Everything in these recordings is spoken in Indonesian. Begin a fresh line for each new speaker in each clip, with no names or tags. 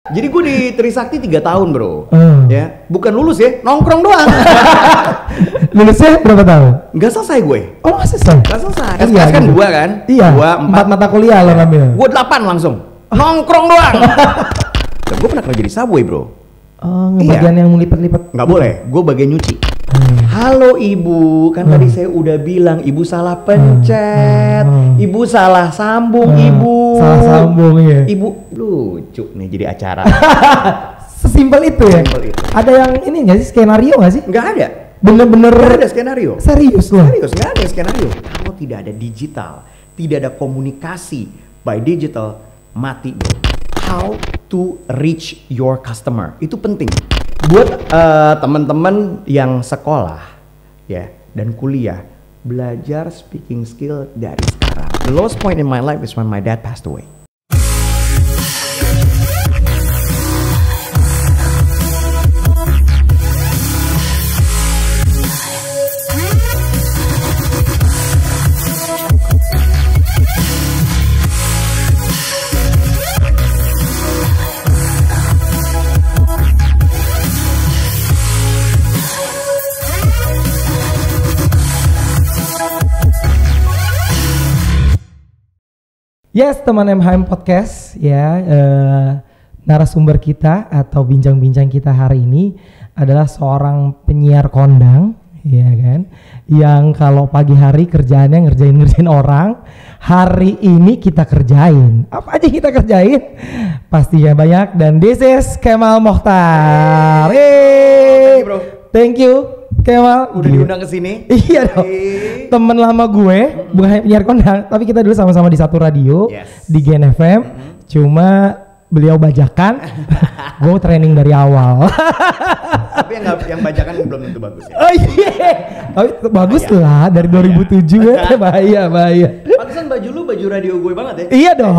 Jadi gue di Trisakti 3 tahun bro. Ya, bukan lulus ya, nongkrong doang.
Lulusnya berapa tahun?
Nggak selesai gue.
Oh nggak selesai?
Nggak selesai.
Iya,
kan
gitu.
2 kan?
Iya.
2,
4 mata kuliah lo ngambil.
Gue 8 langsung. Nongkrong doang. Dan gue pernah kerja di Subway bro.
Oh, bagian yang lipat-lipat.
Nggak boleh, gue bagian nyuci. Halo ibu, kan tadi saya udah bilang ibu salah pencet, ibu salah sambung, ibu.
Salah sambung ya.
Ibu lucu nih jadi acara.
Sesimpel itu ya.
Simpel itu.
Ada yang ini nggak sih, skenario nggak sih?
Nggak ada.
Bener-bener.
Nggak ada skenario.
Serius loh.
Serius nggak ada skenario. Kalau tidak ada digital, tidak ada komunikasi by digital, mati bro. How to reach your customer itu penting. Buat teman-teman yang sekolah ya dan kuliah, belajar speaking skill dari sekarang. The lowest point in my life is when my dad passed away.
Yes, teman MHM Podcast ya, narasumber kita atau bincang-bincang kita hari ini adalah seorang penyiar kondang, ya kan, yang kalau pagi hari kerjaannya ngerjain orang, hari ini kita kerjain. Apa aja kita kerjain? Pastinya banyak, dan this is Kemal Mokhtar.
Thank you, bro.
Thank you, Kemal.
Udah diundang ke sini?
Iya dong. Temen lama gue, bukan hanya penyiar kondang, tapi kita dulu sama-sama di satu radio, di Gen FM. Cuma beliau bajakan, gue training dari awal.
Tapi yang bajakan belum tentu bagus ya.
Oh iya, tapi bagus lah dari 2007 ya. Bahaya.
Pantesan baju lu baju radio gue banget ya.
Iya dong,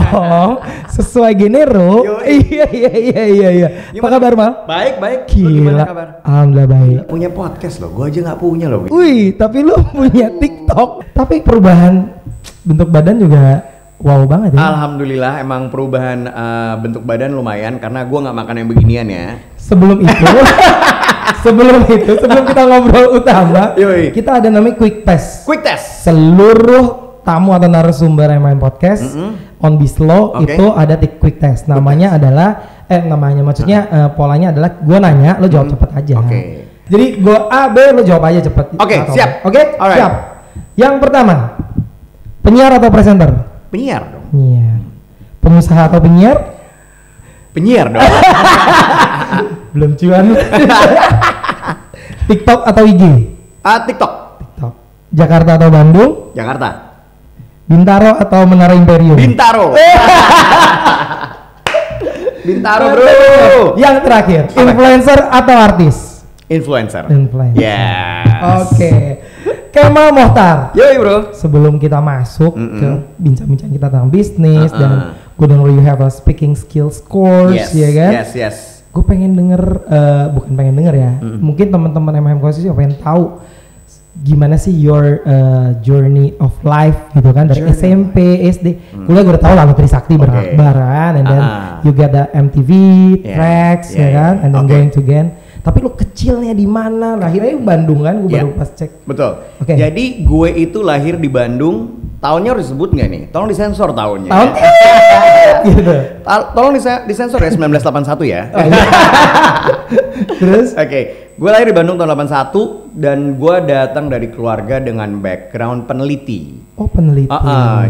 sesuai genero. Iya. Apa kabar Mal?
Baik.
Gila.
Lu gimana kabar?
Alhamdulillah baik.
Punya podcast loh, gue aja nggak punya loh.
Wih, tapi lu punya TikTok. Tapi perubahan bentuk badan juga wow banget ya.
Alhamdulillah, emang perubahan bentuk badan lumayan karena gue nggak makan yang beginian ya.
Sebelum kita ngobrol utama, kita ada namanya quick test.
Quick test.
Seluruh tamu atau narasumber yang main podcast on Bislo itu ada quick test. Namanya adalah polanya adalah gue nanya, lo jawab cepet aja. Jadi gue A, B, lo jawab aja cepet.
Siap.
Siap. Yang pertama, penyiar atau presenter?
Penyiar dong.
Penyiar. Pengusaha atau penyiar?
Penyiar dong.
Belum cuan. TikTok atau IG?
TikTok.
Jakarta atau Bandung?
Jakarta.
Bintaro atau Menara Imperium?
Bintaro. Bintaro bro.
Yang terakhir, influencer atau artis?
Influencer.
Yes. Oke. Kemal Mokhtar.
Yoi bro.
Sebelum kita masuk ke bincang-bincang kita tentang bisnis dan gue denger you have a speaking skills course, ya kan?
Yes.
Gue pengen denger, bukan pengen denger ya. Mungkin teman-teman MHM Course juga pengen tahu gimana sih your journey of life gitu kan, dari SMP, SD, kuliah gue udah tahu lah Trisakti bareng, and then you get the MTV tracks, ya kan, and then going to Gen. Tapi lu kecilnya di mana? Lahirnya di Bandung kan? Gue baru pas cek.
Betul. Jadi gue itu lahir di Bandung. Tahunnya harus disebut nggak nih? Tolong disensor tahunnya.
Gitu.
Tolong disensor ya, 1981 ya.
Terus?
Gue lahir di Bandung tahun 81 dan gue datang dari keluarga dengan background peneliti.
Oh, peneliti.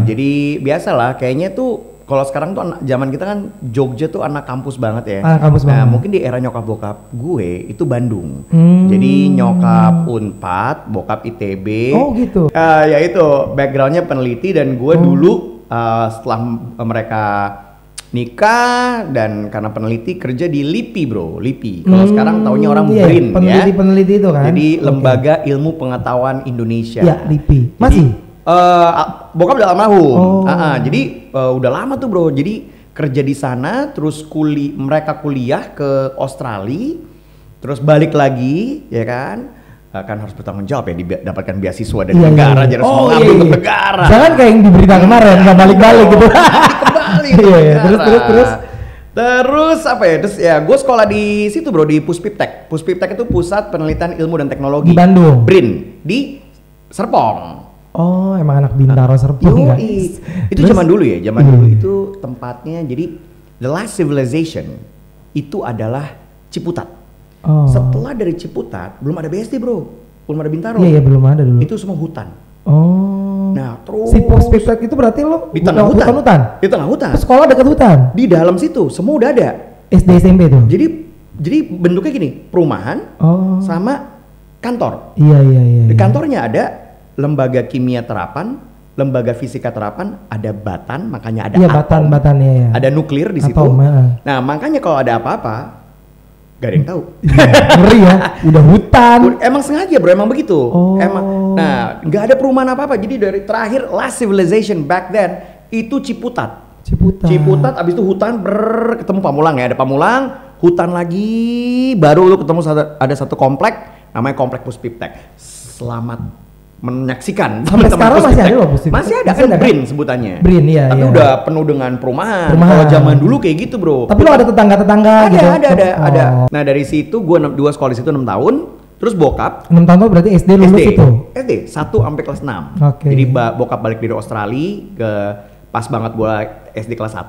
Jadi biasalah, kayaknya tuh kalau sekarang tuh zaman kita kan Jogja tuh anak kampus banget ya.
Anak kampus banget.
Mungkin di era nyokap bokap gue itu Bandung. Jadi nyokap Unpad, bokap ITB.
Oh gitu.
Ya itu backgroundnya peneliti dan gue dulu setelah mereka nikah dan karena peneliti kerja di LIPI bro, LIPI. Kalau sekarang taunya orang BRIN ya.
Peneliti itu kan.
Jadi Lembaga Ilmu Pengetahuan Indonesia.
Ya LIPI. Masih?
Bokap udah almarhum. Jadi udah lama tuh bro. Jadi kerja di sana, terus mereka kuliah ke Australia, terus balik lagi, ya kan? Kan harus bertanggung jawab ya, dapatkan beasiswa dari negara, jangan semua ngambil untuk negara. Jangan
kayak yang di berita kemarin, nggak balik-balik gitu.
Kembali.
Terus.
Terus apa ya? Terus ya gue sekolah di situ bro, di Puspiptek. Puspiptek itu Pusat Penelitian Ilmu dan Teknologi.
Di Bandung.
BRIN di Serpong.
Oh, emang anak Bintaro Serpong guys.
Itu zaman dulu ya, zaman dulu itu tempatnya. Jadi the last civilization itu adalah Ciputat.
Oh.
Setelah dari Ciputat belum ada BSD bro, belum ada Bintaro.
Iya belum ada dulu.
Itu semua hutan.
Oh.
Nah terus
si Puspiptek itu berarti lo
di tengah hutan. Di tengah hutan.
Sekolah dekat hutan.
Di dalam situ semua udah ada.
SD SMP tuh.
Jadi bentuknya gini, perumahan sama kantor.
Iya.
Di kantornya ada lembaga kimia terapan, lembaga fisika terapan, ada batan, makanya ada atom.
Batannya ya.
Ada nuklir di situ.
Atom,
Nah, makanya kalau ada apa-apa, gak ada yang tahu.
Ngeri ya, udah hutan.
Emang sengaja bro, emang begitu.
Oh.
Nah, nggak ada perumahan apa-apa. Jadi dari terakhir last civilization back then itu Ciputat, abis itu hutan, ketemu Pamulang ya, ada Pamulang, hutan lagi, baru lu ketemu ada satu komplek, namanya Komplek Puspiptek. Selamat menyaksikan.
Sampai sekarang masih ada loh Puspiptek.
Masih ada kan BRIN sebutannya.
BRIN iya.
Tapi udah penuh dengan perumahan. Kalau zaman dulu kayak gitu bro.
Tapi lo ada tetangga-tetangga gitu?
Ada. Nah dari situ gue dua sekolah di situ 6 tahun. Terus bokap
6 tahun berarti SD lulus itu?
SD 1 sampai kelas 6.
Okay.
Jadi bokap balik dari Australia ke pas banget gue SD kelas 1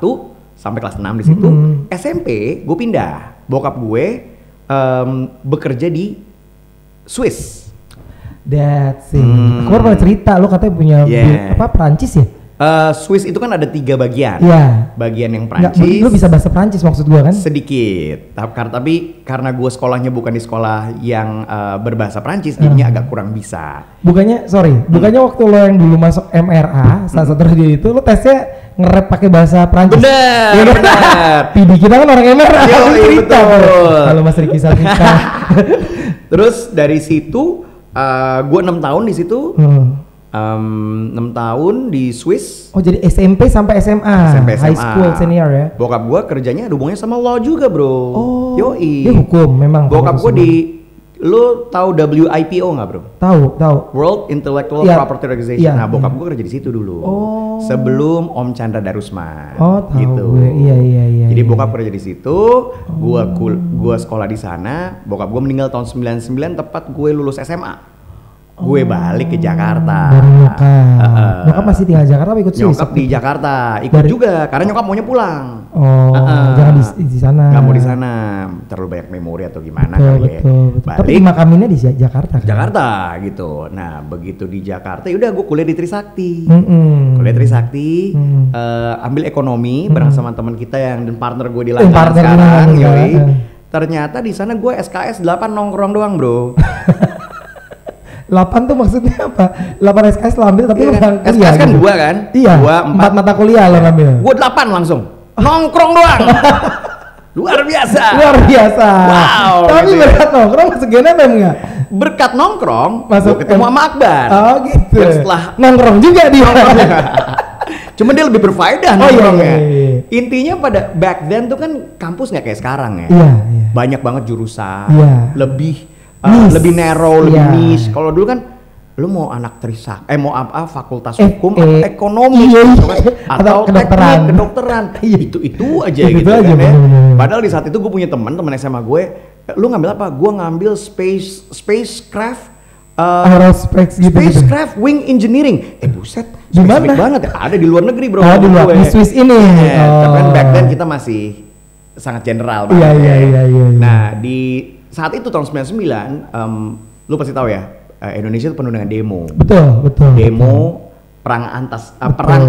sampai kelas 6 di situ. SMP gue pindah. Bokap gue bekerja di Swiss.
That's it. Aku baru pernah cerita lo katanya punya Perancis ya?
Swiss itu kan ada 3 bagian.
Iya.
Bagian yang Perancis.
Lu bisa bahasa Perancis maksud gua kan?
Sedikit. Tapi karena gua sekolahnya bukan di sekolah yang berbahasa Perancis, jadinya agak kurang bisa.
Bukannya waktu lo yang dulu masuk MRA, salah satu radio itu lo tesnya nge-rap pakai bahasa Perancis.
Bener.
Pidi kita kan orang MRA. Cerita kalau Mas Riki Salmika.
Terus dari situ gue 6 tahun di situ. 6 tahun di Swiss.
Oh jadi SMP sampai SMA. High school senior ya.
Bokap gue kerjanya ada hubungannya sama law juga bro.
Oh.
Yoi.
Dia hukum memang.
Bokap gue lu tahu WIPO nggak bro?
Tahu.
World Intellectual Property Organization. Nah bokap gue kerja di situ dulu.
Oh.
Sebelum Om Chandra Darusman.
Oh tahu
gitu.
gue. Iya.
Jadi bokap kerja di situ. Gua sekolah di sana. Bokap gue meninggal tahun 99 tepat gue lulus SMA. Gue balik ke Jakarta.
Baru nyokap masih tinggal di Jakarta apa ikut Swiss?
Nyokap di Jakarta, ikut juga karena nyokap maunya pulang.
Oh, jangan di sana.
Gak mau di sana, terlalu banyak memori atau gimana
betul. Tapi dimakaminnya di Jakarta kan?
Jakarta gitu. Nah, begitu di Jakarta udah gue kuliah di Trisakti. Kuliah Trisakti, ambil ekonomi bareng sama teman kita yang dan partner gue di Langgar sekarang, yoi. Ternyata di sana gue SKS 8 nongkrong doang, bro.
8 tuh maksudnya apa? 8 SKS lo ambil tapi
iya,
kan?
SKS kan 2 kan?
Iya, 4 mata kuliah lo ngambil.
Gue 8 langsung, nongkrong doang. Luar biasa. Wow.
Tapi gitu berkat nongkrong masuk GNMM nggak?
Berkat nongkrong,
masuk
ketemu sama Akbar.
Oh gitu.
Dan setelah
nongkrong juga dia.
Cuma dia lebih berfaedah nongkrongnya.
Iya.
Intinya pada back then tuh kan kampus nggak kayak sekarang ya.
Iya.
Banyak banget jurusan.
Iya.
Lebih narrow, lebih niche. Kalau dulu kan lu mau anak mau fakultas hukum atau ekonomi atau kedokteran itu aja gitu kan ya. Padahal di saat itu gue punya teman SMA gue, lu ngambil apa? Gue ngambil spacecraft spacecraft wing engineering. Buset, spesifik banget ya. Ada di luar negeri bro.
Di luar di Swiss ini.
Tapi back then kita masih sangat general banget.
Iya.
Nah di saat itu tahun 99, lu pasti tahu ya, Indonesia itu penuh dengan demo.
Betul.
Demo, perang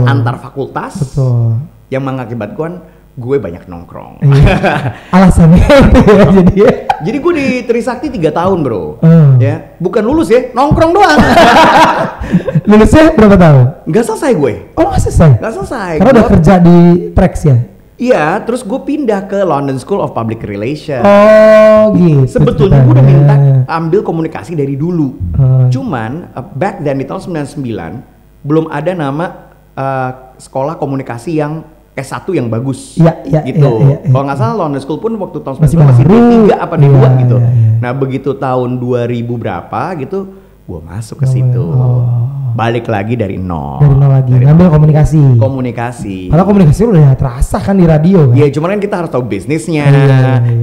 antar fakultas.
Betul.
Yang mengakibatkan gue banyak nongkrong.
Alasannya itu ya
jadi gue di Trisakti 3 tahun bro. Ya, bukan lulus ya, nongkrong doang.
Lulusnya berapa tahun?
Nggak selesai gue.
Oh nggak selesai?
Nggak selesai.
Karena udah kerja di Trax ya?
Iya, terus gue pindah ke London School of Public Relations.
Oh gitu.
Sebetulnya gue udah minta ambil komunikasi dari dulu. Cuman back then di tahun 99 belum ada nama sekolah komunikasi yang S1 yang bagus.
Iya.
Gitu. Kalau nggak salah London School pun waktu tahun 99 masih D3 apa D2 gitu. Nah begitu tahun 2000 berapa gitu, gue masuk ke situ. Balik lagi dari nol.
Dari nol lagi, ngambil komunikasi. Padahal komunikasi udah terasa kan di radio kan?
Iya, cuman kan kita harus tahu bisnisnya,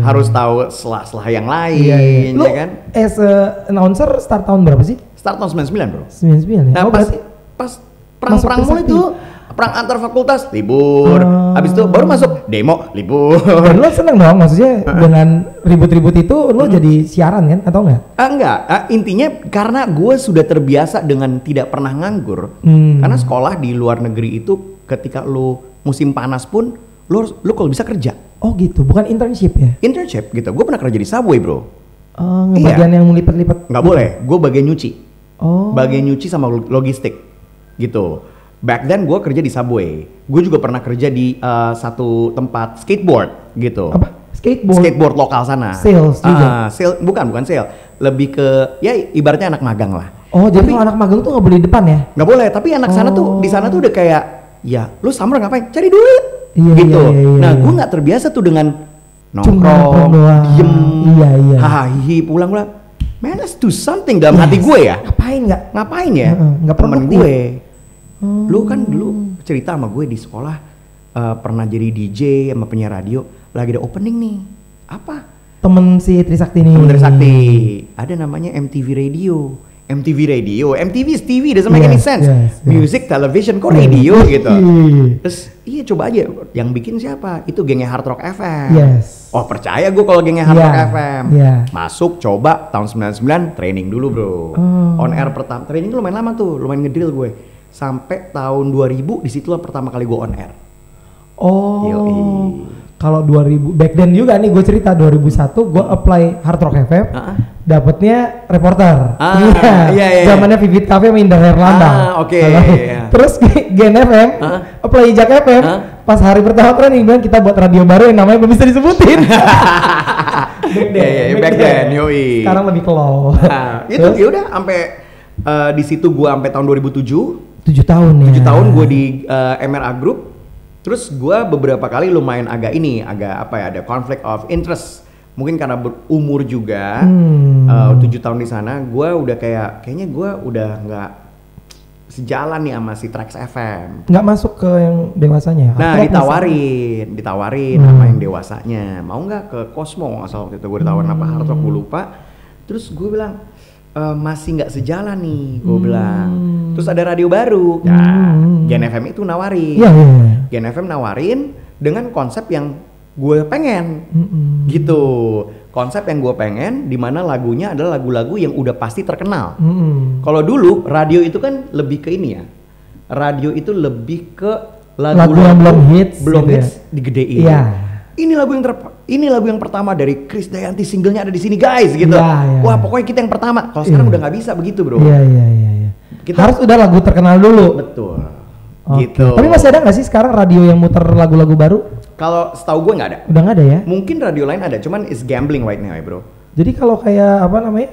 harus tahu selah-selah yang lain,
Lu
ya kan?
as a announcer start tahun berapa sih?
Start tahun 99 bro.
99 ya?
Nah pas perang-perang mulai itu, perang antar fakultas, libur. Habis itu baru masuk demo, libur.
Dan lu seneng dong, maksudnya dengan ribut-ribut itu lu jadi siaran kan atau enggak?
Enggak, intinya karena gue sudah terbiasa dengan tidak pernah nganggur. Karena sekolah di luar negeri itu ketika lu musim panas pun lu kalau bisa kerja.
Oh gitu, bukan internship ya?
Internship gitu, gue pernah kerja di Subway bro.
Bagian yang lipat-lipat?
Nggak boleh, gue bagian nyuci.
Oh.
Bagian nyuci sama logistik gitu. Back then gue kerja di Subway. Gue juga pernah kerja di satu tempat skateboard gitu.
Apa? Skateboard?
Skateboard lokal sana.
Sales juga?
Bukan sales. Lebih ke ya ibaratnya anak magang lah.
Oh jadi kalau anak magang tuh nggak boleh di depan ya?
Nggak boleh. Tapi anak sana tuh di sana tuh udah kayak ya lu summer ngapain? Cari duit. Gitu. Nah gue nggak terbiasa tuh dengan nongkrong, diem, hahihi, pulang. Man, let's do something dalam hati gue ya. Ngapain ya? Nggak temen gue. Lu kan dulu cerita sama gue di sekolah pernah jadi DJ sama penyiar radio, lagi ada opening nih. Apa?
Temen si Trisakti nih.
Temen Trisakti. Ada namanya MTV Radio. MTV is TV, doesn't make any sense. Music, television, kok radio gitu. Terus iya coba aja, yang bikin siapa? Itu gengnya Hard Rock FM. Oh percaya gue kalau gengnya Hard Rock FM. Masuk coba tahun 99 training dulu bro. On air pertama, training lumayan lama tuh, lumayan ngedrill gue. Sampai tahun 2000 disitulah pertama kali gue on air.
Kalau 2000 back then juga nih gue cerita 2001 gue apply Hard Rock FM, dapetnya reporter. Zamannya Vivid Cafe sama Indra Herlambang. Terus Gen FM, apply Jak FM. Pas hari pertama training bilang kita buat radio baru yang namanya belum bisa disebutin.
Back then, yoi.
Sekarang lebih kelow.
Itu ya udah sampai di situ gue sampai tahun 2007.
7 tahun ya.
7 tahun gue di MRA Group. Terus gue beberapa kali lumayan agak ada conflict of interest. Mungkin karena berumur juga, 7 tahun di sana, gue udah kayaknya gue udah nggak sejalan nih sama si Trax FM.
Nggak masuk ke yang dewasanya?
Nah ditawarin sama yang dewasanya. Mau nggak ke Cosmo? Asal waktu itu gue ditawarin apa Hard Rock gue lupa. Terus gue bilang masih nggak sejalan nih, gue bilang. Terus ada radio baru, Gen FM itu nawarin. Gen FM nawarin dengan konsep yang gue pengen, gitu. Konsep yang gue pengen, dimana lagunya adalah lagu-lagu yang udah pasti terkenal. Kalau dulu radio itu kan lebih ke ini ya, radio itu lebih ke lagu yang belum hits digedein. Ini lagu yang pertama dari Krisdayanti, singlenya ada di sini guys, gitu. Wah pokoknya kita yang pertama. Kalau sekarang udah nggak bisa begitu bro. Kita harus udah lagu terkenal dulu. Betul. Gitu. Tapi masih ada nggak sih sekarang radio yang muter lagu-lagu baru? Kalau setahu gue nggak ada. Udah nggak ada ya? Mungkin radio lain ada, cuman is gambling right now ya bro. Jadi kalau kayak apa namanya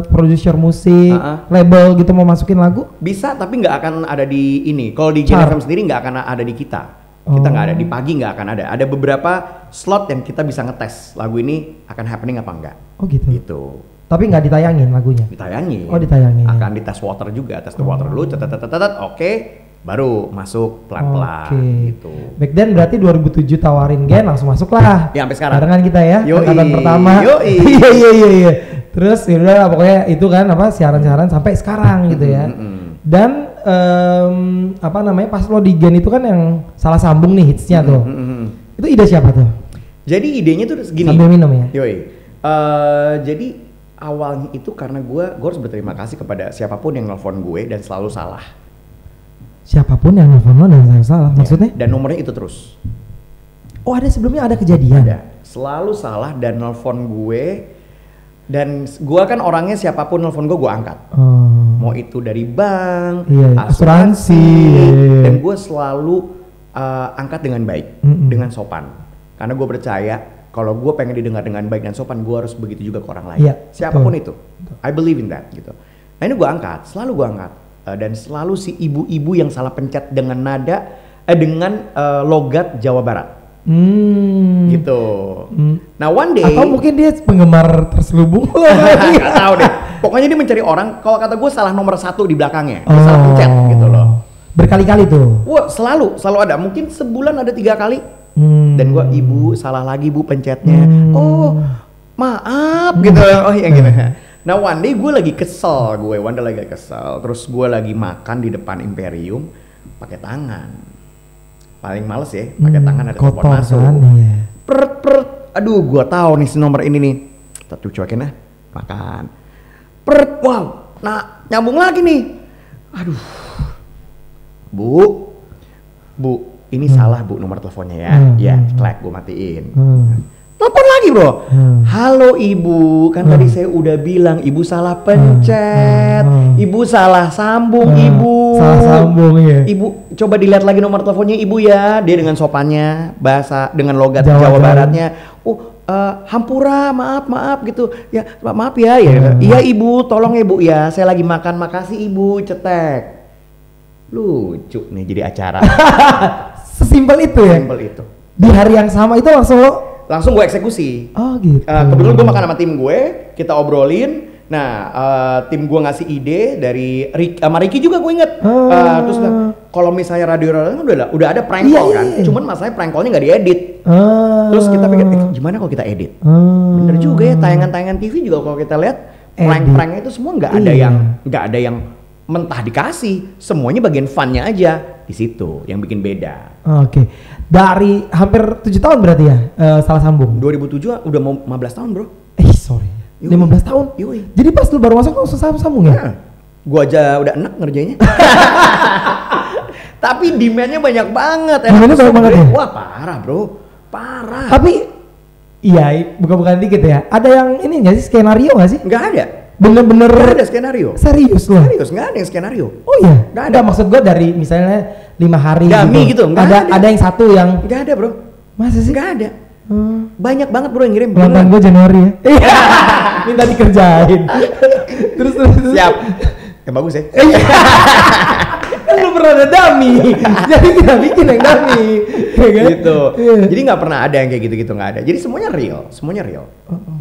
produser musik, label gitu mau masukin lagu? Bisa, tapi nggak akan ada di ini. Kalau di Gen FM sendiri nggak akan ada di kita. Kita nggak ada di pagi, nggak akan ada. Ada beberapa slot yang kita bisa ngetes lagu ini akan happening apa enggak. Oh gitu. Gitu. Tapi nggak ditayangin lagunya? Ditayangin. Oh ditayangin. Akan di tes water juga, tes water dulu, oke, baru masuk pelan-pelan gitu. Back then berarti 2007 tawarin Gen langsung masuk lah. Ya sampai sekarang. Barengan kita ya, angkatan pertama. Iya. Terus yaudah pokoknya itu kan apa siaran-siaran sampai sekarang gitu ya. Dan apa namanya pas lo di Gen itu kan yang salah sambung nih hitsnya tuh. Itu ide siapa tuh? Jadi idenya tuh segini. Sambil minum ya. Jadi awalnya itu karena gue harus berterima kasih kepada siapapun yang nelfon gue dan selalu salah. Siapapun yang nelfon lo dan selalu salah, maksudnya? Dan nomornya itu terus. Oh ada sebelumnya ada kejadian? Ada, selalu salah dan nelfon gue. Dan gue kan orangnya siapapun nelfon gue angkat. Mau itu dari bank, asuransi. Dan gue selalu angkat dengan baik, dengan sopan. Karena gue percaya kalau gue pengen didengar dengan baik dan sopan, gue harus begitu juga ke orang lain. Siapapun itu, I believe in that gitu. Nah ini gue angkat, selalu gue angkat. Dan selalu si ibu-ibu yang salah pencet dengan nada, dengan logat Jawa Barat. Gitu. Nah one day. Atau mungkin dia penggemar terselubung. Gak tahu deh. Pokoknya dia mencari orang, kalau kata gue salah nomor 1 di belakangnya, dia salah pencet gitu loh.
Berkali-kali tuh?
Wah selalu ada, mungkin sebulan ada 3 kali. Dan gue, ibu salah lagi bu pencetnya. Oh maaf gitu, oh ya gitu. Nah one day gue lagi kesel, terus gue lagi makan di depan Imperium pakai tangan. Paling males ya, pakai tangan ada telepon masuk.
Kan, iya.
Pert, aduh gue tahu nih si nomor ini nih. Tuh cuekin ya, makan. Pert, wow, nah nyambung lagi nih. Aduh, bu, ini salah bu nomor teleponnya ya. Ya, klek gue matiin. Telepon lagi bro. Halo ibu, kan tadi saya udah bilang ibu salah pencet, ibu salah sambung ibu.
Salah sambung ya.
Ibu coba dilihat lagi nomor teleponnya ibu ya. Dia dengan sopannya, bahasa dengan logat Jawa Baratnya. Hampura, maaf gitu. Ya maaf ya. Iya ibu, tolong ya bu ya. Saya lagi makan, makasih ibu, cetek. Lucu nih jadi acara.
Sesimpel itu ya.
Sesimpel itu.
Di hari yang sama itu langsung
gue eksekusi.
Oh gitu.
Kebetulan gue makan sama tim gue, kita obrolin. Nah, tim gue ngasih ide dari sama Ricky juga gue inget. Terus kalau misalnya radio udah ada prank call kan. Cuman masalahnya prank callnya nggak diedit. Terus kita pikir, gimana kalau kita edit? Bener juga ya, tayangan-tayangan TV juga kalau kita lihat prank-pranknya itu semua nggak ada yang mentah dikasih. Semuanya bagian funnya aja di situ yang bikin beda.
Oke. Dari hampir 7 tahun berarti ya salah sambung.
2007 udah mau 15 tahun bro.
Sorry. 15 tahun?
Yui.
Jadi pas lu baru masuk langsung sambung ya?
Gua aja udah enak ngerjainnya. Tapi demand-nya banyak banget.
Demand-nya banyak banget ya?
Wah parah bro, parah.
Tapi iya bukan dikit ya. Ada yang ini nggak sih, skenario nggak sih?
Nggak ada.
Bener-bener
nggak ada skenario.
Serius loh?
Serius, nggak ada yang skenario.
Oh iya?
Nggak ada.
Maksud gua dari misalnya 5 hari
Dami gitu.
Ada yang satu yang
nggak ada bro.
Masa sih?
Nggak ada. Banyak banget bro yang ngirim.
Ulang tahun gue Januari ya. Minta dikerjain. terus.
Siap. Yang bagus ya.
Kan lu pernah ada dummy. Jadi kita bikin yang dummy. Ya kan?
Gitu. Jadi nggak pernah ada yang kayak gitu-gitu, nggak ada. Jadi semuanya real.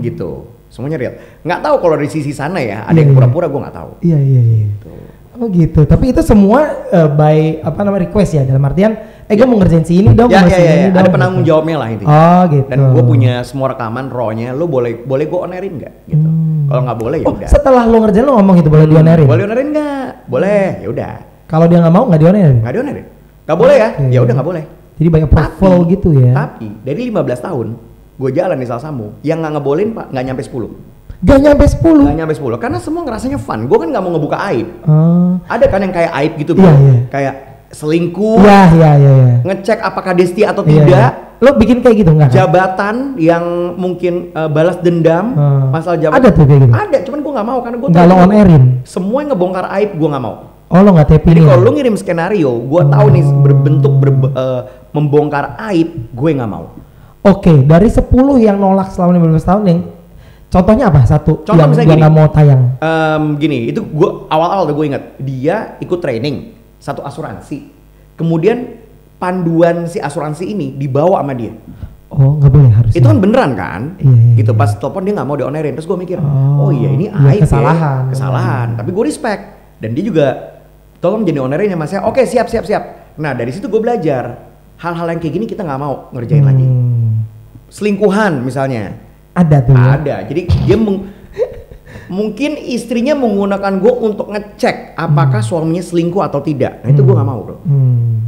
Gitu. Semuanya real. Nggak tahu kalau dari sisi sana ya, ada yang pura-pura, gue nggak tahu.
Iya. Gitu. Oh gitu. Tapi itu semua by request ya, dalam artian gue mau ngerjain si ini dong.
Ya. Ada penanggung jawabnya lah intinya.
Oh gitu.
Dan gue punya semua rekaman raw-nya. Lo boleh gue on-airin nggak? Gitu. Kalau nggak boleh ya udah.
Setelah lo ngerjain lo ngomong gitu boleh di-on-airin?
Boleh on-airin nggak? Boleh. Ya udah.
Kalau dia nggak mau nggak di-on-airin?
Nggak di-on-airin. Nggak boleh ya? Ya udah nggak boleh.
Jadi banyak approval gitu ya.
Tapi dari 15 tahun gue jalan di salah sambung, yang nggak ngebolehin pak nggak nyampe 10.
Gak nyampe 10?
Gak nyampe 10, karena semua ngerasanya fun. Gue kan gak mau ngebuka aib. Ada kan yang kayak aib gitu bro. Kayak selingkuh.
Iya.
Ngecek apakah dia setia atau tidak.
Lo bikin kayak gitu nggak?
Jabatan yang mungkin balas dendam. Masalah jabatan.
Ada tuh kayak gitu?
Ada, cuman gue gak mau. Karena gue
nggak lo on airin?
Semua yang ngebongkar aib gue gak mau.
Oh lo gak taping.
Jadi kalau lo ngirim skenario, gue tahu nih berbentuk membongkar aib, gue gak mau.
Oke, dari 10 yang nolak selama 15 tahun yang contohnya apa? Satu
contoh
yang dia nggak mau tayang.
Gini, itu gue awal-awal gue ingat dia ikut training satu asuransi, kemudian panduan si asuransi ini dibawa sama dia.
Oh nggak boleh harusnya.
Itu kan beneran kan?
Iya.
Gitu pas telepon dia nggak mau di-on-airin, terus gue mikir, oh iya ini aib kesalahan. Tapi gue respect dan dia juga tolong jadi on-airin ya mas ya. Oke siap. Nah dari situ gue belajar hal-hal yang kayak gini kita nggak mau ngerjain lagi. Selingkuhan misalnya.
Ada tuh.
Ada. Jadi dia mungkin istrinya menggunakan gue untuk ngecek apakah suaminya selingkuh atau tidak. Nah itu gue nggak mau bro.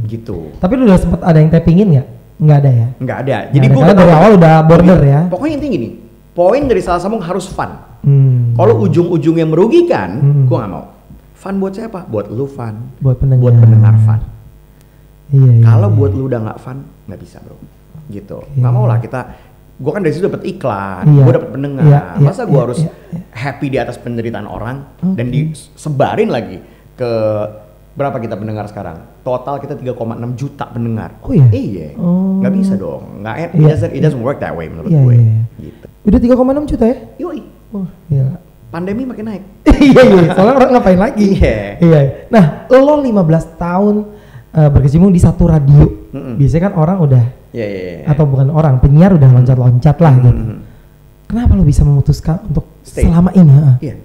Gitu.
Tapi lu udah sempet ada yang tappingin nggak? Nggak ada ya?
Nggak ada. Jadi gue
dari awal udah border ya.
Pokoknya intinya gini. Poin dari salah sambung harus fun. Kalau ujung-ujungnya merugikan, gue nggak mau. Fun buat siapa? Buat lu fun.
Buat
pendengar fun.
Iya.
Kalau buat lu udah nggak fun, nggak bisa bro. Gitu. Nggak mau lah kita. Gue kan dari situ dapat iklan, gue dapat pendengar. Masa gue harus happy di atas penderitaan orang dan disebarin lagi ke berapa kita pendengar sekarang? Total kita 3,6 juta pendengar.
Oh iya?
Iya. Nggak bisa dong. Nggak, it doesn't work that way menurut gue. Gitu.
Udah 3,6 juta ya?
Yoi.
Oh iya.
Pandemi makin naik.
Iya. Soalnya orang ngapain lagi? Iya. Nah, lo 15 tahun berkecimpung di satu radio. Biasanya kan orang udah atau bukan orang, penyiar udah loncat-loncat lah gitu. Kenapa lo bisa memutuskan untuk selama ini?
Iya.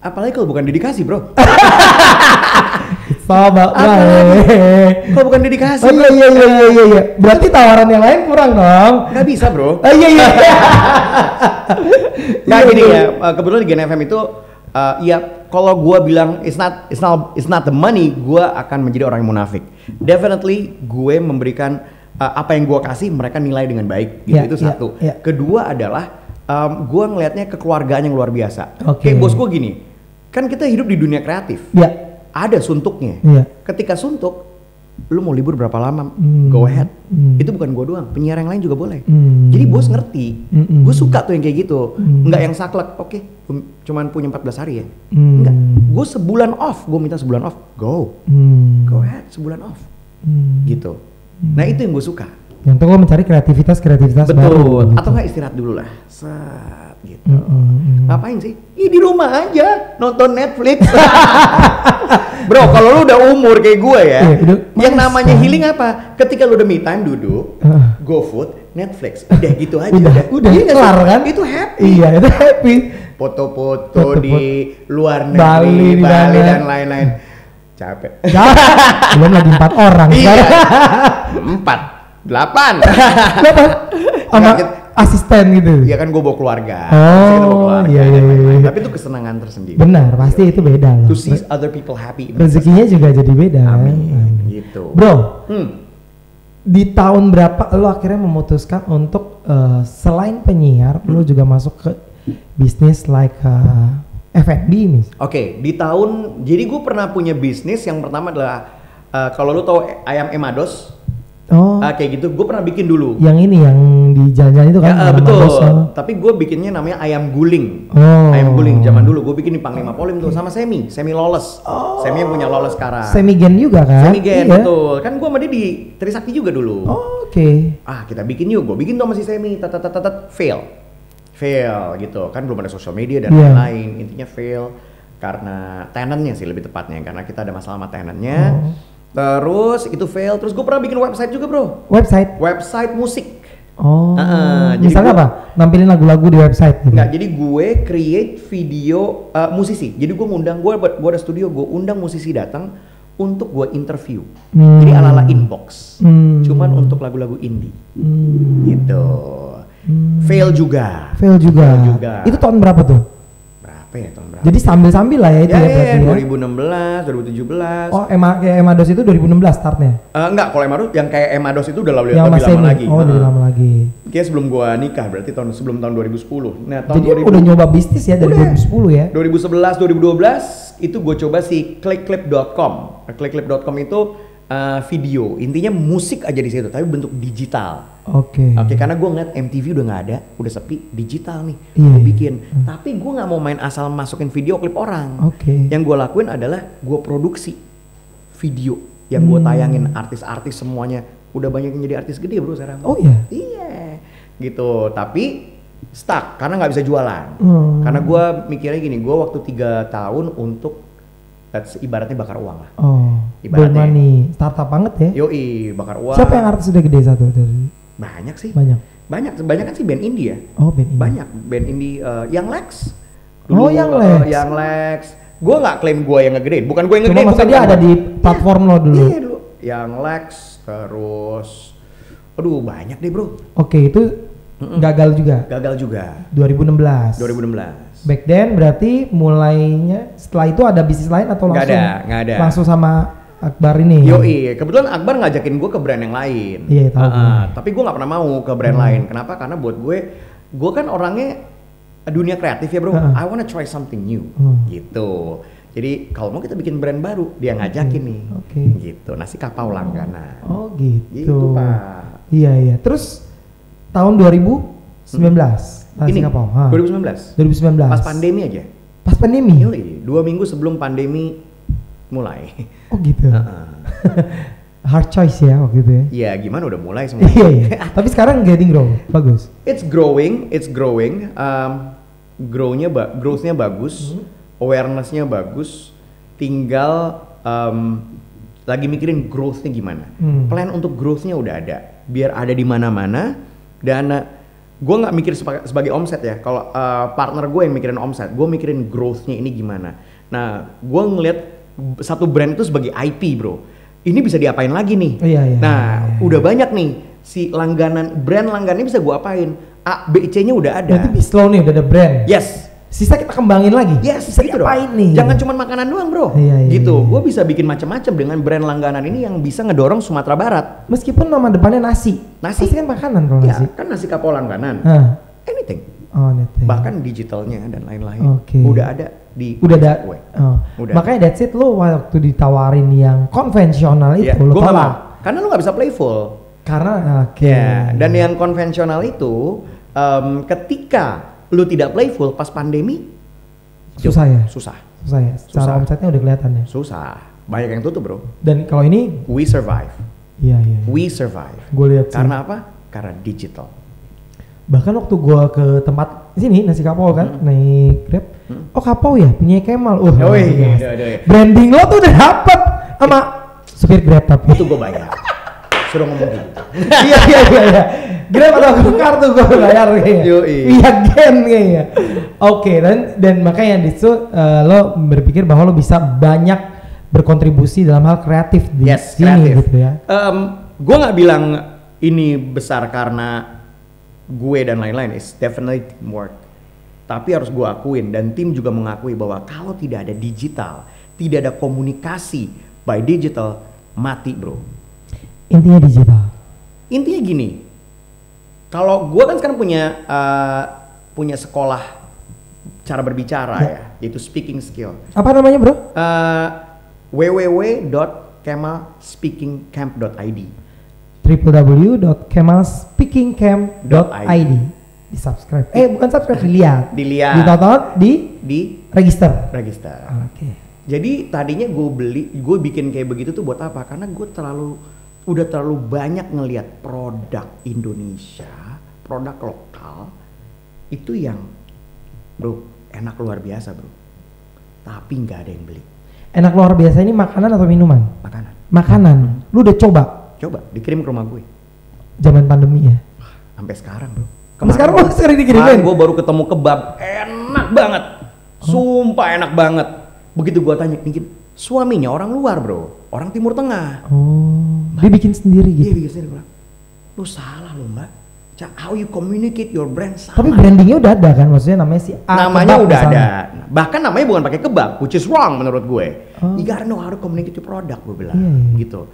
Apalagi kalau bukan dedikasi, bro.
Sama
Kalau bukan dedikasi.
Oh iya. Berarti tawaran yang lain kurang dong.
Nggak bisa, bro.
Iya.
Nah gini ya, kebetulan di Gen FM itu ya kalau gue bilang it's not the money, gue akan menjadi orang yang munafik. Definitely gue memberikan apa yang gue kasih mereka nilai dengan baik gitu. Itu satu. Kedua adalah gue ngelihatnya kekeluargaan yang luar biasa. Kayak bos gue gini, kan kita hidup di dunia kreatif. Ada suntuknya. Ketika suntuk, lu mau libur berapa lama? Go ahead. Itu bukan gue doang, penyiar yang lain juga boleh. Jadi bos ngerti. Gue suka tuh yang kayak gitu. Nggak yang saklek. Oke, cuman punya 14 hari ya. Enggak. Gue sebulan off. Gue minta sebulan off. Go ahead, sebulan off. Gitu. Nah itu yang gue suka.
Yang tuh gue mencari kreativitas
Betul.
baru.
Atau nggak istirahat dulu lah. Gitu. Ngapain sih? Di rumah aja nonton Netflix. Bro, kalau lu udah umur kayak gue ya, yang namanya healing apa? Ketika lu udah me time duduk, GoFood, Netflix, udah gitu aja.
Udah kelar kan?
Itu happy.
Iya, itu happy.
Foto-foto di luar negeri, Bali dan lain-lain. Capek.
Belum lagi 4 orang.
Iya. 4, 8.
Sama asisten gitu.
Iya kan gue bawa keluarga.
Iya.
Tapi itu kesenangan tersendiri.
Benar, pasti itu beda loh.
To see other people happy.
Rezekinya juga jadi beda.
Amin. Gitu.
Bro, di tahun berapa lo akhirnya memutuskan untuk selain penyiar, lo juga masuk ke bisnis like F&B mis?
Oke, jadi gue pernah punya bisnis yang pertama adalah kalau lo tahu ayam Emados. Kayak gitu, gue pernah bikin dulu.
Yang ini yang di jalan-jalan itu kan?
Ya, betul. Tapi gue bikinnya namanya ayam guling. Ayam guling zaman dulu gue bikin di Panglima Polim tuh sama Semi Lawless. Semi yang punya Lawless sekarang.
Semi Gen juga kan?
Semi Gen, betul. Kan gue sama dia di Trisakti juga dulu.
Oke.
Kita bikin yuk. Gue bikin tuh sama si Semi. Fail gitu. Kan belum ada sosial media dan lain-lain. Intinya fail karena tenantnya sih lebih tepatnya. Karena kita ada masalah sama tenantnya. Terus itu fail, terus gue pernah bikin website juga bro. Website musik.
Misalnya apa? Nampilin lagu-lagu di website gitu?
Nggak, jadi gue create video musisi. Jadi gue ngundang, gue ada studio, gue undang musisi datang untuk gue interview. Jadi ala-ala inbox. Cuman untuk lagu-lagu indie. Gitu. Fail juga. Itu tahun berapa tuh? Jadi sambil-sambil lah ya itu ya. 2016, 2017.
Kayak Emados itu 2016 startnya?
Enggak, kalau Emados yang kayak Emados itu udah lebih lama lagi.
Lebih lama lagi.
Kayak sebelum gua nikah, berarti sebelum tahun 2010. Nah,
tahun jadi 2000, udah nyoba bisnis ya dari 2010 ya?
2011, 2012 itu gue coba si clickclip.com. Clickclip.com itu video, intinya musik aja di situ, tapi bentuk digital. Oke, karena gue ngeliat MTV udah nggak ada, udah sepi, digital nih, gue bikin. Tapi gue nggak mau main asal masukin video klip orang. Yang gue lakuin adalah gue produksi video, yang gue tayangin artis-artis semuanya. Udah banyak yang jadi artis gede bro sekarang. Iya, gitu. Tapi stuck karena nggak bisa jualan. Karena gue mikirnya gini, gue waktu 3 tahun untuk ibaratnya bakar uang lah.
Ibaratnya money, startup banget ya.
Yoi, bakar uang.
Siapa yang artis udah gede satu dari?
Banyak sih.
Banyak
kan sih band indie ya.
Band indie.
Banyak band indie. Yang Lex.
Dulu,
Yang Lex. Gue nggak klaim gue yang ngegedein. Bukan gue yang ngegedein.
Cuma maksudnya dia ada di platform lo dulu.
Iya dulu. Yang Lex terus. Aduh banyak deh bro.
Itu gagal juga.
2016.
Back then berarti mulainya setelah itu ada bisnis lain atau langsung?
Nggak ada.
Langsung sama Akbar ini.
Kebetulan Akbar ngajakin gue ke brand yang lain.
Iya tahu.
Tapi gue nggak pernah mau ke brand lain. Kenapa? Karena buat gue kan orangnya dunia kreatif ya bro. I wanna try something new. Gitu. Jadi kalau mau kita bikin brand baru, dia ngajakin nih. Gitu. Nasi kapau langganan.
Gitu.
Pak.
Iya. Terus tahun 2019.
Ini 2019. Pas pandemi aja.
Pas pandemi?
2 minggu sebelum pandemi mulai.
Gitu. Hard choice ya waktu itu ya?
Iya gimana udah mulai semua.
Iya. Tapi sekarang getting grow, bagus.
It's growing. Growth-nya bagus, awareness-nya bagus. Tinggal lagi mikirin growth-nya gimana. Plan untuk growth-nya udah ada. Biar ada di mana-mana dan gue nggak mikir sebagai omset ya. Kalau partner gue yang mikirin omset, gue mikirin growth-nya ini gimana. Nah, gue ngeliat satu brand itu sebagai IP, bro. Ini bisa diapain lagi nih? Udah banyak nih si brand langganannya bisa gue apain? A, B, C-nya udah ada.
Berarti slow nih, udah ada brand.
Yes.
Sisa kita kembangin lagi.
Yes,
bisa
gitu
diapain
dong.
nih?
Jangan cuma makanan doang, bro. Gitu. Gue bisa bikin macam-macam dengan brand langganan ini yang bisa ngedorong Sumatera Barat.
Meskipun nama depannya nasi. Nasi kan makanan kalau nasi.
Ya, kan nasi kapau langganan. Anything.
Anything.
Bahkan digitalnya dan lain-lain. Udah ada di
gue. Udah. Makanya that's it, lo waktu ditawarin yang konvensional itu lo tolak.
Karena lo nggak bisa playful.
Karena
dan yang konvensional itu ketika lu tidak playful pas pandemi
susah ya.
Secara
omsetnya udah kelihatan ya.
Susah. Banyak yang tutup, bro.
Dan kalau ini
we survive.
Iya.
We survive.
Gue lihat.
Karena apa? Karena digital.
Bahkan waktu gue ke tempat sini nasi kapau kan naik Grab. Oh kapau ya punya Kemal. Branding lo tuh udah dapet sama supir Grab tapi.
Itu gue bayar. Suruh ngomong gitu.
Iya. Grab atau kartu gue bayar kayaknya. Iya gen kayaknya. Oke, dan makanya di situ lo berpikir bahwa lo bisa banyak berkontribusi dalam hal kreatif di sini gitu ya.
Gue nggak bilang ini besar karena gue dan lain-lain. It's definitely teamwork. Tapi harus gue akuin dan tim juga mengakui bahwa kalau tidak ada digital, tidak ada komunikasi by digital, mati, bro.
Intinya digital.
Intinya gini, kalau gue kan sekarang punya sekolah cara berbicara ya, yaitu speaking skill.
Apa namanya, bro?
www.kemalspeakingcamp.id
www.kemalspeakingcamp.id Di subscribe. Bukan subscribe, dilihat. Ditonton, di register. Oke.
Jadi tadinya gue bikin kayak begitu tuh buat apa? Karena gue udah terlalu banyak ngelihat produk Indonesia, produk lokal itu yang bro enak luar biasa, bro. Tapi nggak ada yang beli.
Enak luar biasa ini makanan atau minuman? Makanan. Lu udah coba?
Coba, dikirim ke rumah gue.
Zaman pandemi ya?
Sampai sekarang, bro.
Sekarang lu sering dikirimin?
Gue baru ketemu kebab, enak banget. Sumpah enak banget. Begitu gue tanya, suaminya orang luar, bro. Orang Timur Tengah.
Dia bikin sendiri gitu?
Dia bikin sendiri, bro. Lu salah lo, mbak. How you communicate your brand salah.
Tapi brandingnya udah ada kan? Maksudnya namanya si A.
Namanya udah ada. Bahkan namanya bukan pakai kebab, which is wrong menurut gue. You gotta know how to communicate your product, gue bilang. Gitu.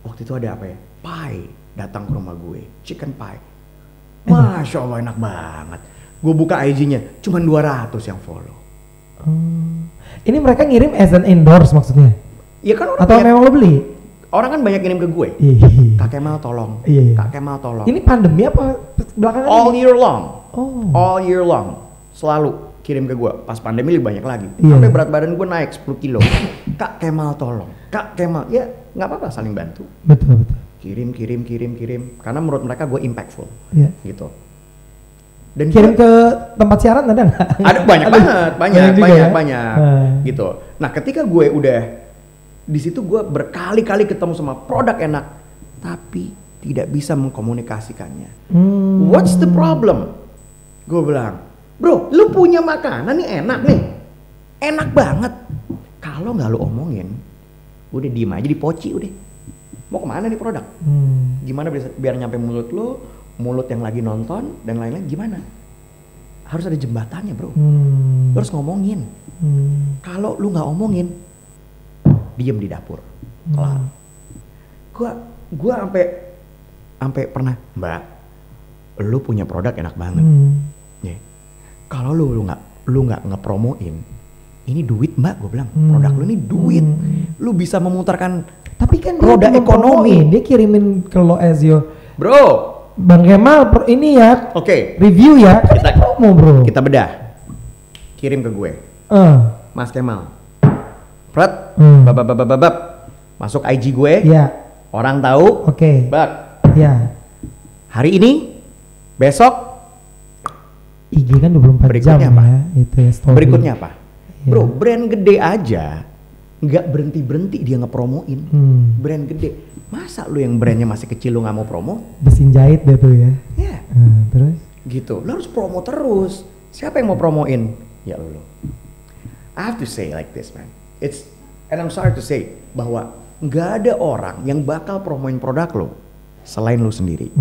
Waktu itu ada apa ya? Pie datang ke rumah gue. Chicken pie. Masya Allah enak banget. Gue buka IG-nya, cuma 200 yang follow.
Ini mereka ngirim as an endorse maksudnya?
Iya kan orang
atau memang lo beli?
Orang kan banyak ngirim ke gue. Kak Kemal tolong. Kak Kemal tolong.
Ini pandemi apa belakangan
all
ini?
Year long. All year long. Selalu kirim ke gue. Pas pandemi lebih banyak lagi. Sampai berat badan gue naik 10 kilo. Kak Kemal tolong. Kak Kemal. Ya nggak apa-apa, saling bantu.
Betul.
Kirim. Karena menurut mereka gue impactful. Gitu. Dan
kirim ke tempat siaran ada nggak?
Ada banyak banget. Gitu. Nah ketika gue udah di situ, gue berkali-kali ketemu sama produk enak, tapi tidak bisa mengkomunikasikannya. What's the problem? Gue bilang, bro, lu punya makanan nih enak banget. Kalau nggak lu omongin, udah diem aja di poci udah. Mau kemana nih produk? Gimana biar nyampe mulut lu, mulut yang lagi nonton dan lain-lain gimana? Harus ada jembatannya, bro. Lu harus ngomongin. Kalau lu nggak omongin, diem di dapur, kelar. Gua sampai pernah, mbak, lu punya produk enak banget. Kalau lu nggak ngepromoin, ini duit, mbak, gue bilang. Produk lu ini duit. Lu bisa memutarkan.
Tapi kan
roda ekonomi.
Dia kirimin ke lo as yo.
Bro,
Bang Kemal ini ya.
Oke.
Review ya.
Kita
promo, bro.
Kita bedah. Kirim ke gue. Mas Kemal. Prat, bab, masuk IG gue.
Iya.
Orang tahu.
Oke.
Bak.
Iya.
Hari ini, besok.
IG kan 24
berikutnya
jam
apa?
Ya. Itu ya, story.
Berikutnya apa?
Ya.
Bro, brand gede aja nggak berhenti dia ngepromoin. Brand gede. Masa lu yang brandnya masih kecil lu nggak mau promo?
Mesin jahit deh tuh ya.
Ya.
Terus?
Gitu. Lo harus promo terus. Siapa yang mau promoin? Ya lo. I have to say like this, man. And I'm sorry to say bahwa nggak ada orang yang bakal promoin produk lo selain lo sendiri.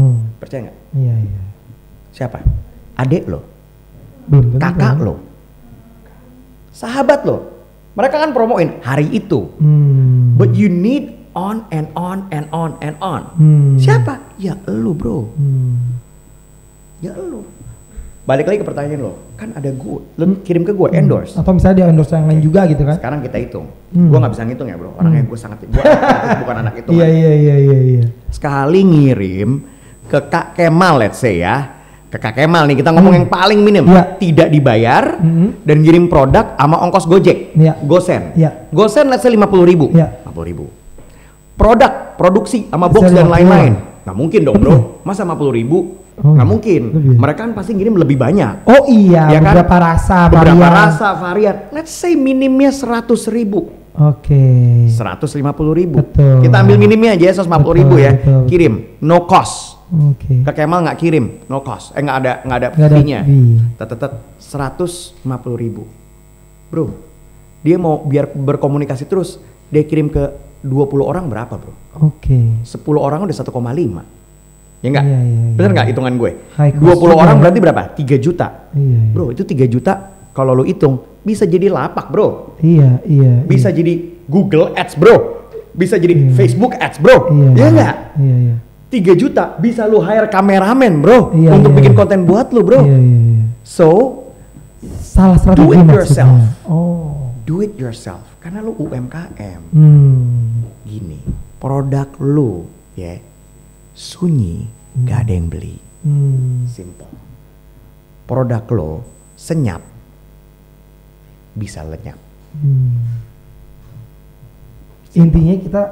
Percaya nggak?
Iya.
Siapa? Adik lo,
Belum tentu.
kakak lo, sahabat lo. Mereka kan promoin hari itu. But you need on and on and on and on. Siapa? Ya lo, bro. Ya lo. Balik lagi ke pertanyaan lo, kan ada gue, lo kirim ke gue endorse.
Atau misalnya dia endorse yang lain juga gitu kan?
Sekarang kita hitung, gue nggak bisa ngitung ya bro, orangnya gue sangat, gue bukan anak hitungan.
Iya.
Sekali ngirim ke Kak Kemal, let's say ya, ke Kak Kemal nih kita ngomong yang paling minim, tidak dibayar dan ngirim produk sama ongkos Gojek, Gosen, Gosen let's say 50.000, 50.000. Produksi sama box dan lain-lain, nggak mungkin dong bro, masa 50.000? Nggak mungkin, mereka kan pasti ngirim lebih banyak.
Oh iya, ya
beberapa
kan?
rasa varian. Let's say minimnya 100.000.
Oke.
150.000.
Betul.
Kita ambil minimnya aja 150.000 ya.
Betul.
Kirim, no cost.
Oke.
Ke Kemal nggak kirim, no cost. Nggak ada fee-nya. Tetep 150.000. Bro, dia mau biar berkomunikasi terus, dia kirim ke 20 orang berapa bro?
Oke.
10 orang udah 1,5. Ya enggak?
Iya.
Bener nggak hitungan gue?
20
orang berarti berapa? 3 juta.
Iya.
Bro, itu 3 juta kalau lo hitung bisa jadi lapak, bro.
Iya.
Bisa jadi Google Ads, bro. Bisa jadi Facebook Ads, bro. Iya enggak?
Iya.
3 juta bisa lo hire kameramen, bro, untuk bikin konten buat lo, bro.
Iya.
So,
salah strategi
do it
maksudnya.
yourself.
Oh.
Do it yourself. Karena lo UMKM. Gini, produk lo, ya. Sunyi, gak ada yang beli. Simple. Produk lo senyap, bisa lenyap.
Intinya kita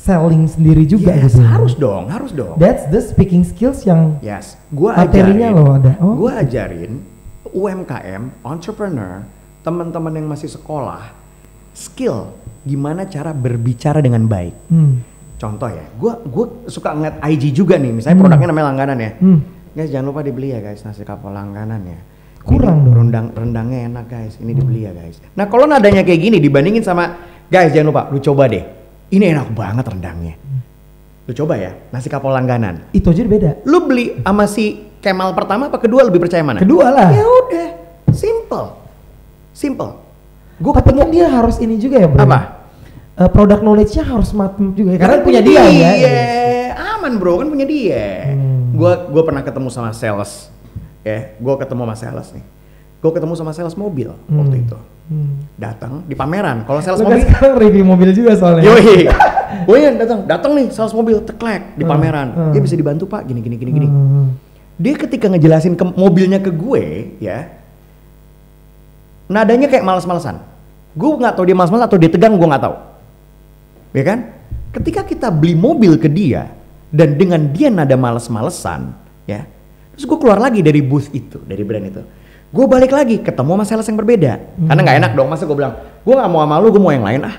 selling sendiri juga
Yes,
gitu.
harus dong.
That's the speaking skills yang
Gua
materinya
ajarin,
lo ada.
Gua ajarin UMKM, entrepreneur, teman-teman yang masih sekolah, skill gimana cara berbicara dengan baik. Contoh ya, gue suka ngeliat IG juga nih, misalnya produknya namanya langganan ya. Guys jangan lupa dibeli ya guys, nasi kapau langganan ya.
Kurang dong.
Rendangnya enak guys, ini dibeli ya guys. Nah kalau nadanya kayak gini dibandingin sama, guys jangan lupa, lu coba deh. Ini enak banget rendangnya. Lu coba ya, nasi kapau langganan.
Itu aja beda.
Lu beli sama si Kemal pertama apa kedua lebih percaya mana?
Kedua lah.
Ya udah, simple.
Gue katanya dia harus ini juga ya bro.
Apa?
Product knowledge-nya harus mateng juga ya. Karena punya dia ya.
Aman bro, kan punya dia. Gua pernah ketemu sama sales. Ya, gua ketemu sama sales nih. Gua ketemu sama sales mobil waktu itu. Datang di pameran. Kalau sales mobil
sekarang review mobil juga soalnya.
Yoi. Boyan datang nih sales mobil teklek di pameran. Dia bisa dibantu Pak, gini. Dia ketika ngejelasin ke mobilnya ke gue, ya. Nadanya kayak malas-malasan. Gue nggak tahu dia malas-malasan atau dia tegang, gue nggak tahu. Ya kan? Ketika kita beli mobil ke dia dan dengan dia nada males-malesan, ya. Terus gue keluar lagi dari booth itu, dari brand itu. Gue balik lagi ketemu sama sales yang berbeda. Karena nggak enak dong, masa gue bilang, gue nggak mau sama lu, gue mau yang lain ah.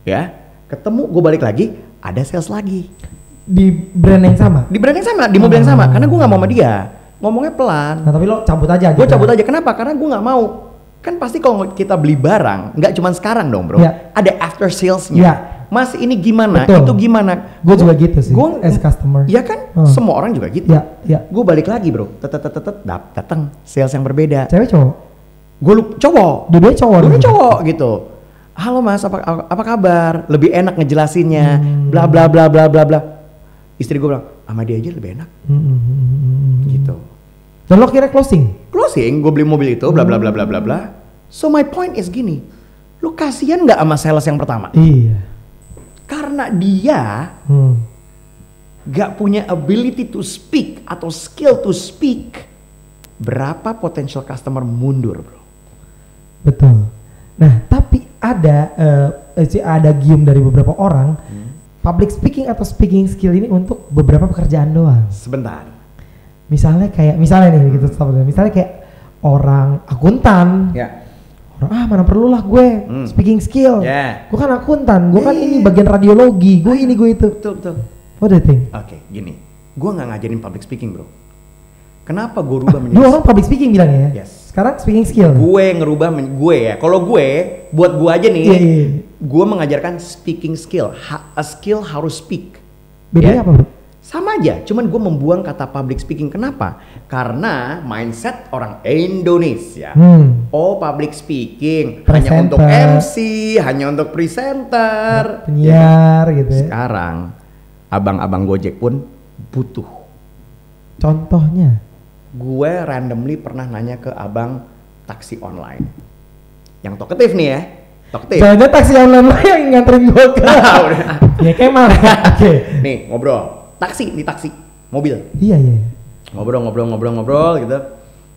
Ya, ketemu gue balik lagi, ada sales lagi.
Di brand yang sama?
Di brand yang sama, di mobil yang sama. Karena gue nggak mau sama dia. Ngomongnya pelan.
Nah tapi lo cabut aja.
Gue cabut aja. Kenapa? Karena gue nggak mau. Kan pasti kalau kita beli barang, nggak cuma sekarang dong bro, ada after salesnya. Mas ini gimana?
Betul.
Itu gimana?
Gue juga gitu sih.
Gue
as customer.
Iya kan? Semua orang juga gitu. Gue balik lagi bro, datang sales yang berbeda.
Cewek cowok?
Gue cowok.
Dua-duanya cowok.
Dua-duanya cowok gitu. Halo mas, apa kabar? Lebih enak ngejelasinnya. Bla bla bla bla bla bla. Istri gue bilang, sama dia aja lebih enak. Gitu.
Dan lo kira closing,
gue beli mobil itu, bla bla bla bla bla bla. So my point is gini, lu kasihan nggak sama sales yang pertama?
Iya.
Karena dia nggak punya ability to speak atau skill to speak. Berapa potential customer mundur, bro?
Betul. Nah, tapi ada gium dari beberapa orang, public speaking atau speaking skill ini untuk beberapa pekerjaan doang.
Sebentar.
Misalnya nih gitu, misalnya kayak orang akuntan. Orang mana perlu lah gue speaking skill. Gue kan akuntan, gue kan ini bagian radiologi, gue ini gue itu.
Betul.
What do you think?
Oke, gini. gue nggak ngajarin public speaking bro. Kenapa gue rubah
Dulu orang public speaking bilangnya ya?
Yes.
Sekarang speaking skill.
Gue ngerubah, kalau gue, buat gue aja nih, gue mengajarkan speaking skill, a skill harus speak.
Bedanya apa bro?
Sama aja, cuman gue membuang kata public speaking. Kenapa? Karena mindset orang Indonesia, public speaking hanya untuk MC, hanya untuk presenter,
penyiar gitu ya.
Sekarang abang-abang Gojek pun butuh.
Contohnya? Gue
randomly pernah nanya ke abang taksi online, yang talkative nih ya.
Jangan taksi online lo yang nganterin gue ke ya Kemal. Oke.
Nih ngobrol. Taksi, mobil.
Iya.
Ngobrol gitu.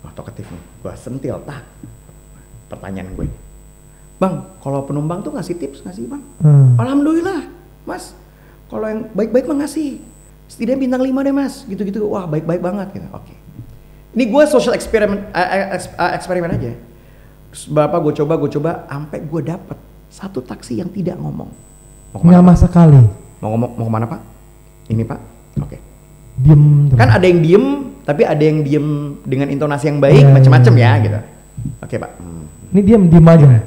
Wah, talkative nih. Gua sentil, tak. Pertanyaan gue. Bang, kalau penumpang tuh ngasih tips nggak sih, Bang? Alhamdulillah, Mas. Kalau yang baik-baik mah ngasih. Setidaknya bintang 5 deh, Mas. Gitu-gitu. Wah, baik-baik banget gitu. Oke. Ini gue social eksperimen aja. Terus Bapak gue coba sampai gue dapet satu taksi yang tidak ngomong.
Nggak sekali.
Mau kemana, Pak? Ini, Pak. Oke.
Diem terus.
Kan ada yang diem, tapi ada yang diem dengan intonasi yang baik, macam-macam ya gitu. Oke, Pak.
Ini diem aja.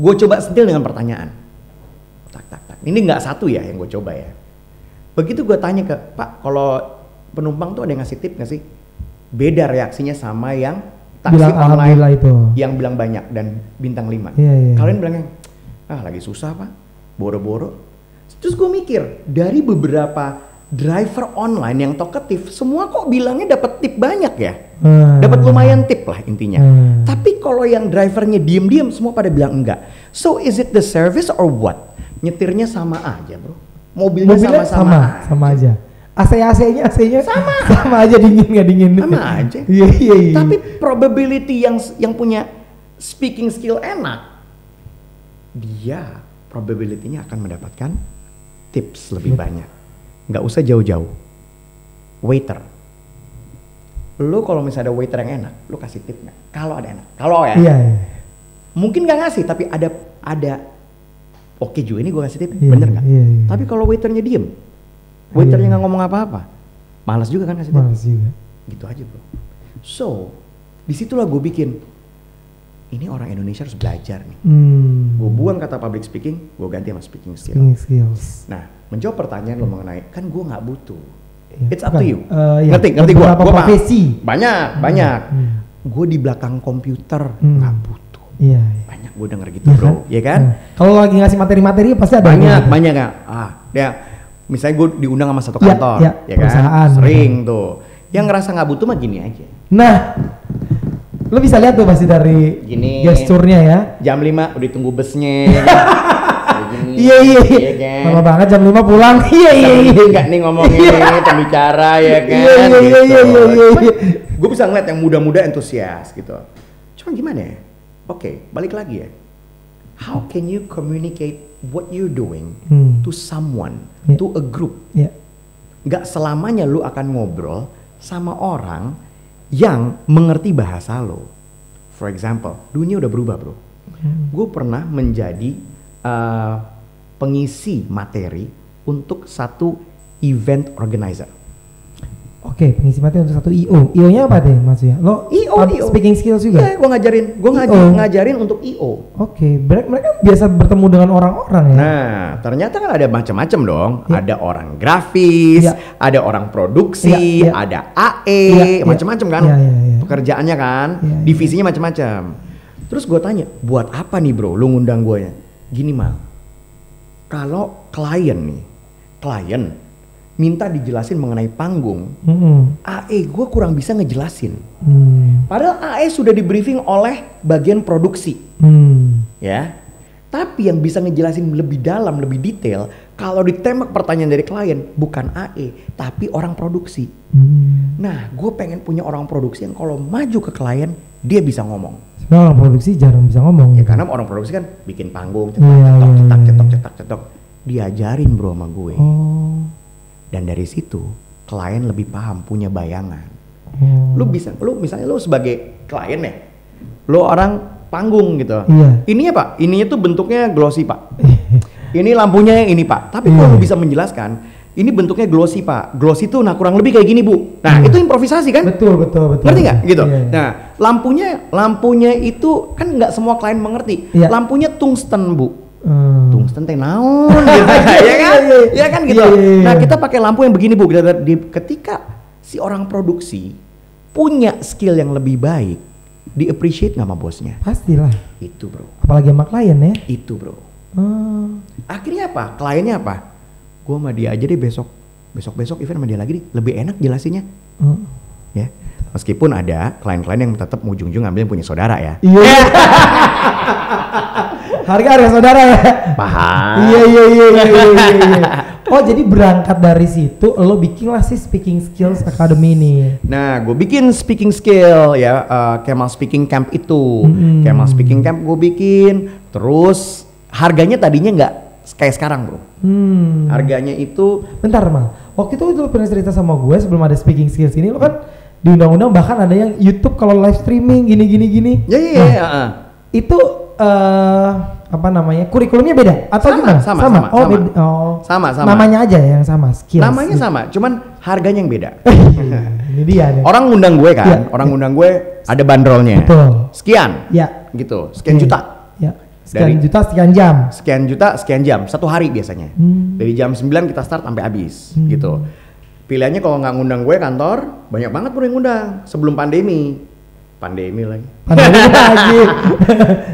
Gue coba sentil dengan pertanyaan. Tak. Ini nggak satu ya yang gue coba ya. Begitu gue tanya ke Pak, kalau penumpang tuh ada yang ngasih tip nggak sih? Beda reaksinya sama yang taksi
bilang
online
itu.
Yang bilang banyak dan bintang 5.
Iya.
Kalian bilangnya, lagi susah Pak, boro-boro. Terus gue mikir, dari beberapa driver online yang talkative, semua kok bilangnya dapat tip banyak ya, dapat lumayan tip lah intinya. Tapi kalau yang drivernya diem-diem, semua pada bilang enggak. So is it the service or what? Nyetirnya sama aja bro, mobilnya sama aja. AC-nya sama aja, dingin nggak dingin. Sama aja. Iya. Tapi probability yang punya speaking skill enak, dia probability-nya akan mendapatkan tips lebih banyak. Nggak usah jauh-jauh. Waiter. Lu kalau misalnya ada waiter yang enak, lu kasih tip nggak? Kalau ada enak. Kalau ya. Iya. Mungkin nggak ngasih, tapi ada. Oke juga ini gue kasih tip, bener nggak? Iya. Tapi kalau waiternya diem, waiternya nggak ngomong apa-apa, malas juga kan kasih tip.
Malas juga.
Gitu aja bro. So, disitulah gue bikin. Ini orang Indonesia harus belajar nih. Gue buang kata public speaking, gue ganti sama speaking skills. Nah, menjawab pertanyaan lo mengenai, kan gue nggak butuh. It's up to you. Ngerti gue.
Profesi.
Banyak. Gue di belakang komputer nggak butuh. Iya. Banyak gue denger gitu bro, ya kan?
Kalau lagi ngasih materi-materi pasti ada.
Banyak nggak? Misalnya gue diundang sama satu kantor, ya kan?
Perusahaan.
Sering tuh. Yang ngerasa nggak butuh mah gini aja.
Nah. Lo bisa lihat tuh pasti dari gesturnya ya.
Jam 5 udah tunggu busnya.
Iya. Lama banget jam 5 pulang. Iya.
Enggak nih ngomongin pembicara ya kan.
Iya.
Gue bisa ngeliat yang muda-muda antusias gitu. Cuma gimana ya? Oke, balik lagi ya. How can you communicate what you're doing to someone, to a group? Gak selamanya lu akan ngobrol sama orang yang mengerti bahasa lo. For example, dunia udah berubah bro. Gue pernah menjadi pengisi materi untuk satu event organizer.
Oke, pengisi materi untuk satu IO. IO-nya apa deh maksudnya? Lo IO. Speaking skills juga?
Iya, gue ngajarin untuk IO.
Oke, mereka biasa bertemu dengan orang-orang ya?
Nah, ternyata kan ada macam-macam dong. Ada orang grafis, ada orang produksi, ada AE, macam-macam kan. Pekerjaannya kan, divisinya macam-macam. Terus gue tanya, buat apa nih bro, lu ngundang gue ya? Gini Mal, kalau klien minta dijelasin mengenai panggung, AE gue kurang bisa ngejelasin. Padahal AE sudah di briefing oleh bagian produksi, ya. Tapi yang bisa ngejelasin lebih dalam, lebih detail, kalau ditembak pertanyaan dari klien bukan AE, tapi orang produksi. Nah, gue pengen punya orang produksi yang kalau maju ke klien dia bisa ngomong.
Sebenarnya orang produksi jarang bisa ngomong.
Ya karena orang produksi kan bikin panggung, cetak. Diajarin bro sama gue. Dan dari situ klien lebih paham, punya bayangan. Lu misalnya lu sebagai klien ya, lu orang panggung gitu. Ininya Pak, ininya tuh bentuknya glossy Pak. Ini lampunya yang ini Pak. Tapi kalau lu bisa menjelaskan, Ini bentuknya glossy Pak. Glossy tuh nah kurang lebih kayak gini Bu. Nah itu improvisasi kan?
Betul.
Ngerti nggak? Gitu.
Iya.
Nah lampunya itu kan nggak semua klien mengerti.
Iya.
Lampunya tungsten Bu. Tungsten teh naon gitu. Ya kan? Ya kan gitu.
Iya.
Nah kita pakai lampu yang begini Bu. Ketika si orang produksi punya skill yang lebih baik, di appreciate nggak sama bosnya?
Pastilah.
Itu Bro.
Apalagi sama klien ya.
Itu Bro. Akhirnya apa? Kliennya apa? Gue sama dia aja deh besok event sama dia lagi deh, lebih enak jelasinnya. Ya, meskipun ada klien-klien yang tetap ujung-ujung ngambil yang punya saudara ya.
Iya. Harga saudara ya.
Paham.
Iya. Oh jadi berangkat dari situ lo bikinlah si Speaking Skills Academy ini.
Nah, gue bikin speaking skill ya, Kemal Speaking Camp itu. Kemal Speaking Camp gue bikin, terus harganya tadinya nggak kayak sekarang Bro. Harganya itu
bentar Mal, waktu itu lo pernah cerita sama gue sebelum ada Speaking Skills ini, lo kan di undang-undang bahkan ada yang YouTube kalau live streaming gini.
Iya.
Itu apa namanya, kurikulumnya beda atau gimana?
Sama.
Namanya aja yang sama, skills.
Namanya sama, cuman harganya yang beda.
Ini dia nih.
Orang ngundang gue kan,
Ya.
orang ngundang gue ada bandrolnya.
Betul.
Sekian.
Ya.
Gitu, sekian juta.
Ya. Sekian juta, sekian jam.
Sekian juta, sekian jam, satu hari biasanya. Dari jam 9 kita start sampai habis, gitu. Pilihannya kalau nggak ngundang gue kantor, banyak banget Bro yang ngundang sebelum pandemi lagi.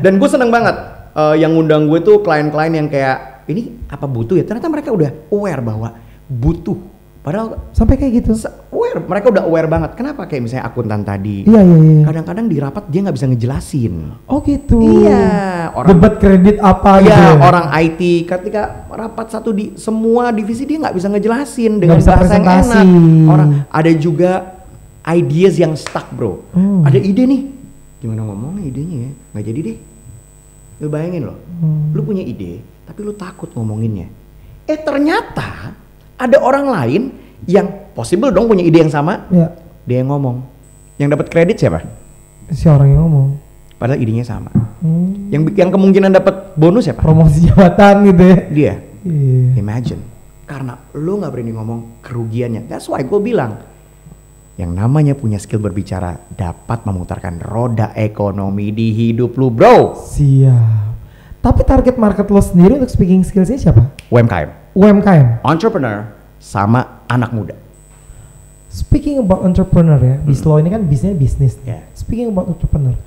Dan gue seneng banget yang ngundang gue tuh klien-klien yang kayak ini apa butuh ya? Ternyata mereka udah aware bahwa butuh. Padahal
sampai kayak gitu.
Mereka udah aware banget. Kenapa? Kayak misalnya akuntan tadi.
Iya.
Kadang-kadang di rapat dia nggak bisa ngejelasin.
Oh gitu.
Iya.
Debat kredit apa gitu.
Iya, orang IT ketika rapat satu di semua divisi dia nggak bisa ngejelasin dengan
bisa
bahasa yang
presentasi.
enak. Orang ada juga ideas yang stuck Bro. Ada ide nih. Gimana ngomongnya idenya ya? Nggak jadi deh. Lu bayangin loh. Lu punya ide, tapi lu takut ngomonginnya. Ternyata ada orang lain yang possible dong punya ide yang sama.
Ya.
Dia yang ngomong. Yang dapat kredit siapa?
Si orang yang ngomong.
Padahal idenya sama. Yang kemungkinan dapat bonus siapa?
Promosi jabatan gitu ya.
Dia.
Yeah.
Imagine. Karena lu nggak berani ngomong kerugiannya. That's why gue bilang yang namanya punya skill berbicara dapat memutarkan roda ekonomi di hidup lu Bro.
Siap. Tapi target market lo sendiri untuk speaking skills-nya siapa? UMKM.
Entrepreneur sama anak muda.
Speaking about entrepreneur ya, Bislo ini kan bisnis.
Yeah.
Speaking about entrepreneur,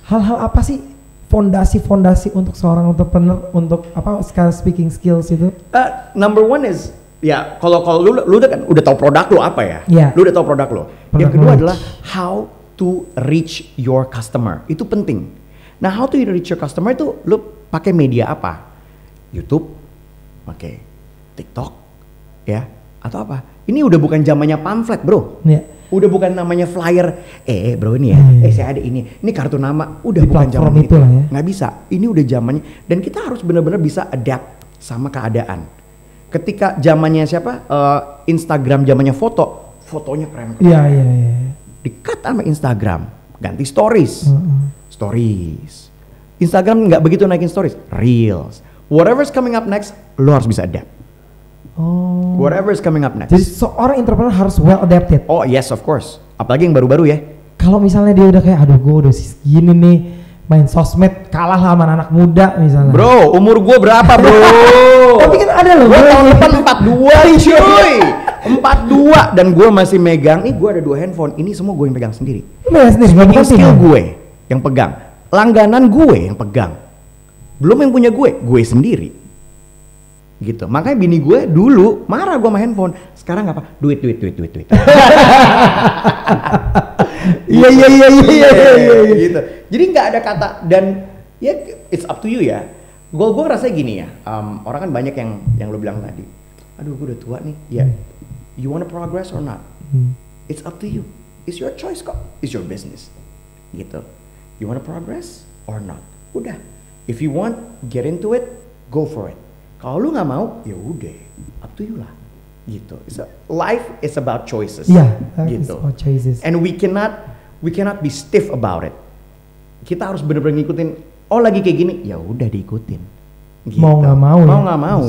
hal-hal apa sih fondasi untuk seorang entrepreneur untuk apa sekarang speaking skills itu?
Number one is ya kalau lu udah tahu produk lu apa ya?
Yeah.
Lu udah tahu produk lu. Yang kedua
knowledge.
adalah how to reach your customer. Itu penting. Nah, how to reach your customer itu lu pakai media apa? YouTube, pakai TikTok, ya, atau apa? Ini udah bukan zamannya pamflet Bro.
Yeah.
Udah bukan namanya flyer. Bro ini ya, saya ada ini kartu nama. Udah
di
bukan zaman itu.
Lah ya.
Nggak bisa. Ini udah zamannya. Dan kita harus benar-benar bisa adapt sama keadaan. Ketika zamannya siapa? Instagram zamannya fotonya keren.
Iya.
Di-cut sama Instagram, ganti stories. Stories. Instagram nggak begitu naikin stories, reels. Whatever's coming up next, lo harus bisa adapt.
Oh.
Whatever's coming up next.
Jadi seorang entrepreneur harus well adapted.
Oh yes, of course. Apalagi yang baru-baru ya.
Kalau misalnya dia udah kayak, aduh gue udah gini nih, main sosmed kalah sama anak muda misalnya.
Bro, umur gue berapa Bro?
Tapi kan ada loh.
Gue tahun depan 42 cuy. 42 dan gue masih megang. Nih gue ada 2 handphone. Ini semua gue yang pegang sendiri.
Ini
skill gue yang pegang. Langganan gue yang pegang. Belum yang punya gue sendiri. Gitu. Makanya bini gue dulu marah gue sama handphone. Sekarang apa? Duit. Iya. Gitu. Jadi nggak ada kata dan ya it's up to you ya. Gue ngerasa gini ya. Orang kan banyak yang lo bilang tadi. Aduh gue udah tua nih. Ya. You wanna progress or not? It's up to you. It's your choice kok. It's your business. Gitu. You wanna progress or not? Udah. If you want, get into it, go for it. Kalau lu nggak mau, ya udah, up to you lah. Gitu. Life is about choices.
Iya.
Gitu.
About choices.
And we cannot be stiff about it. Kita harus bener-bener ngikutin. Oh lagi kayak gini, ya udah diikutin. Gitu.
Mau nggak mau.
Mau nggak mau.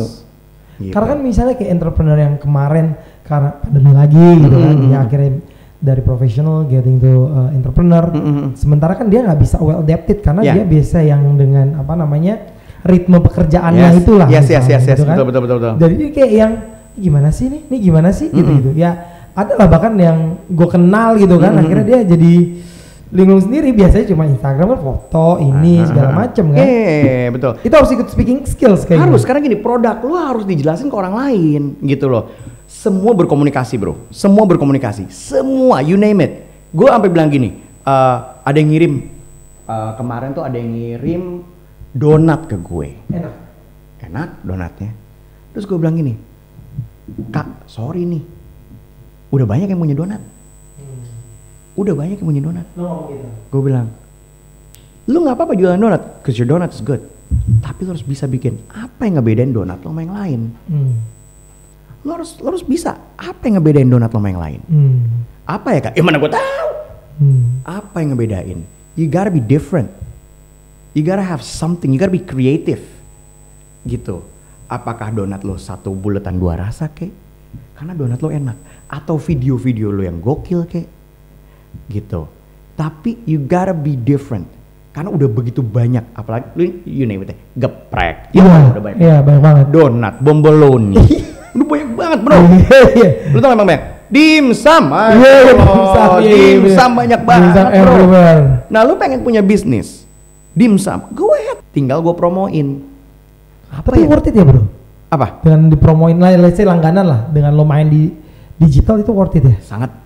Gitu.
Karena kan misalnya kayak entrepreneur yang kemarin karena pandemi lagi gitu kan, dia akhirnya dari profesional getting to entrepreneur. Sementara kan dia nggak bisa well adapted karena dia biasa yang dengan apa namanya ritme pekerjaannya itulah.
Yes,
gitu kan.
betul.
Jadi dia kayak yang gimana sih nih gimana sih gitu. Ya ada lah bahkan yang gue kenal gitu kan, akhirnya dia jadi linglung sendiri, biasanya cuma Instagram kan foto ini segala macem kan.
Betul.
Itu harus ikut speaking skills kayaknya.
Harus, karena gini, produk lu harus dijelasin ke orang lain gitu loh. Semua berkomunikasi bro, semua berkomunikasi, semua, you name it. Gue sampai bilang gini, ada yang ngirim, kemarin tuh ada yang ngirim donat ke gue. Enak donatnya. Terus gue bilang gini, Kak, sorry nih, udah banyak yang punya donat. Udah banyak yang punya donat.
Gitu.
Gue bilang, lu nggak apa-apa jualan donat, cause your donut is good. Tapi lu harus bisa bikin apa yang ngebedain donat lo sama yang lain. Lo harus bisa apa yang ngebedain donat lo sama yang lain. Apa ya kak? Mana gue tahu. Apa yang ngebedain? You gotta be different. You gotta have something. You gotta be creative. Gitu. Apakah donat lo satu buletan dua rasa kek? Karena donat lo enak. Atau video-video lo yang gokil kek? Gitu. Tapi you gotta be different karena udah begitu banyak, apalagi you name it, geprek udah banyak.
Iya, banyak banget.
Donat, bomboloni. Udah banyak banget bro. Lu tau emang banyak dimsum, dimsum banyak banget bro. Nah lu pengen punya bisnis dimsum, go ahead, tinggal gue promoin.
Tapi worth it ya bro?
Apa? Dengan
dipromoin lah, let's say langganan lah, dengan lo main di digital itu worth it ya?
Sangat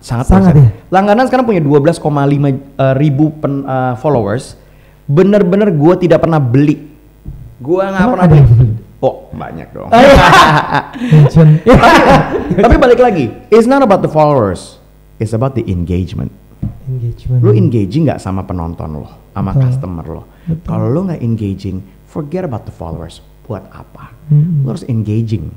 ya. Langganan sekarang punya 12,5 ribu followers. Bener-bener gue tidak pernah beli. Gue nggak pernah beli. Oh banyak dong. Tapi balik lagi, it's not about the followers, it's about the engagement. Lo engaging nggak sama penonton lo, sama customer lo? Kalau lo nggak engaging, forget about the followers. Buat apa? Lo harus engaging.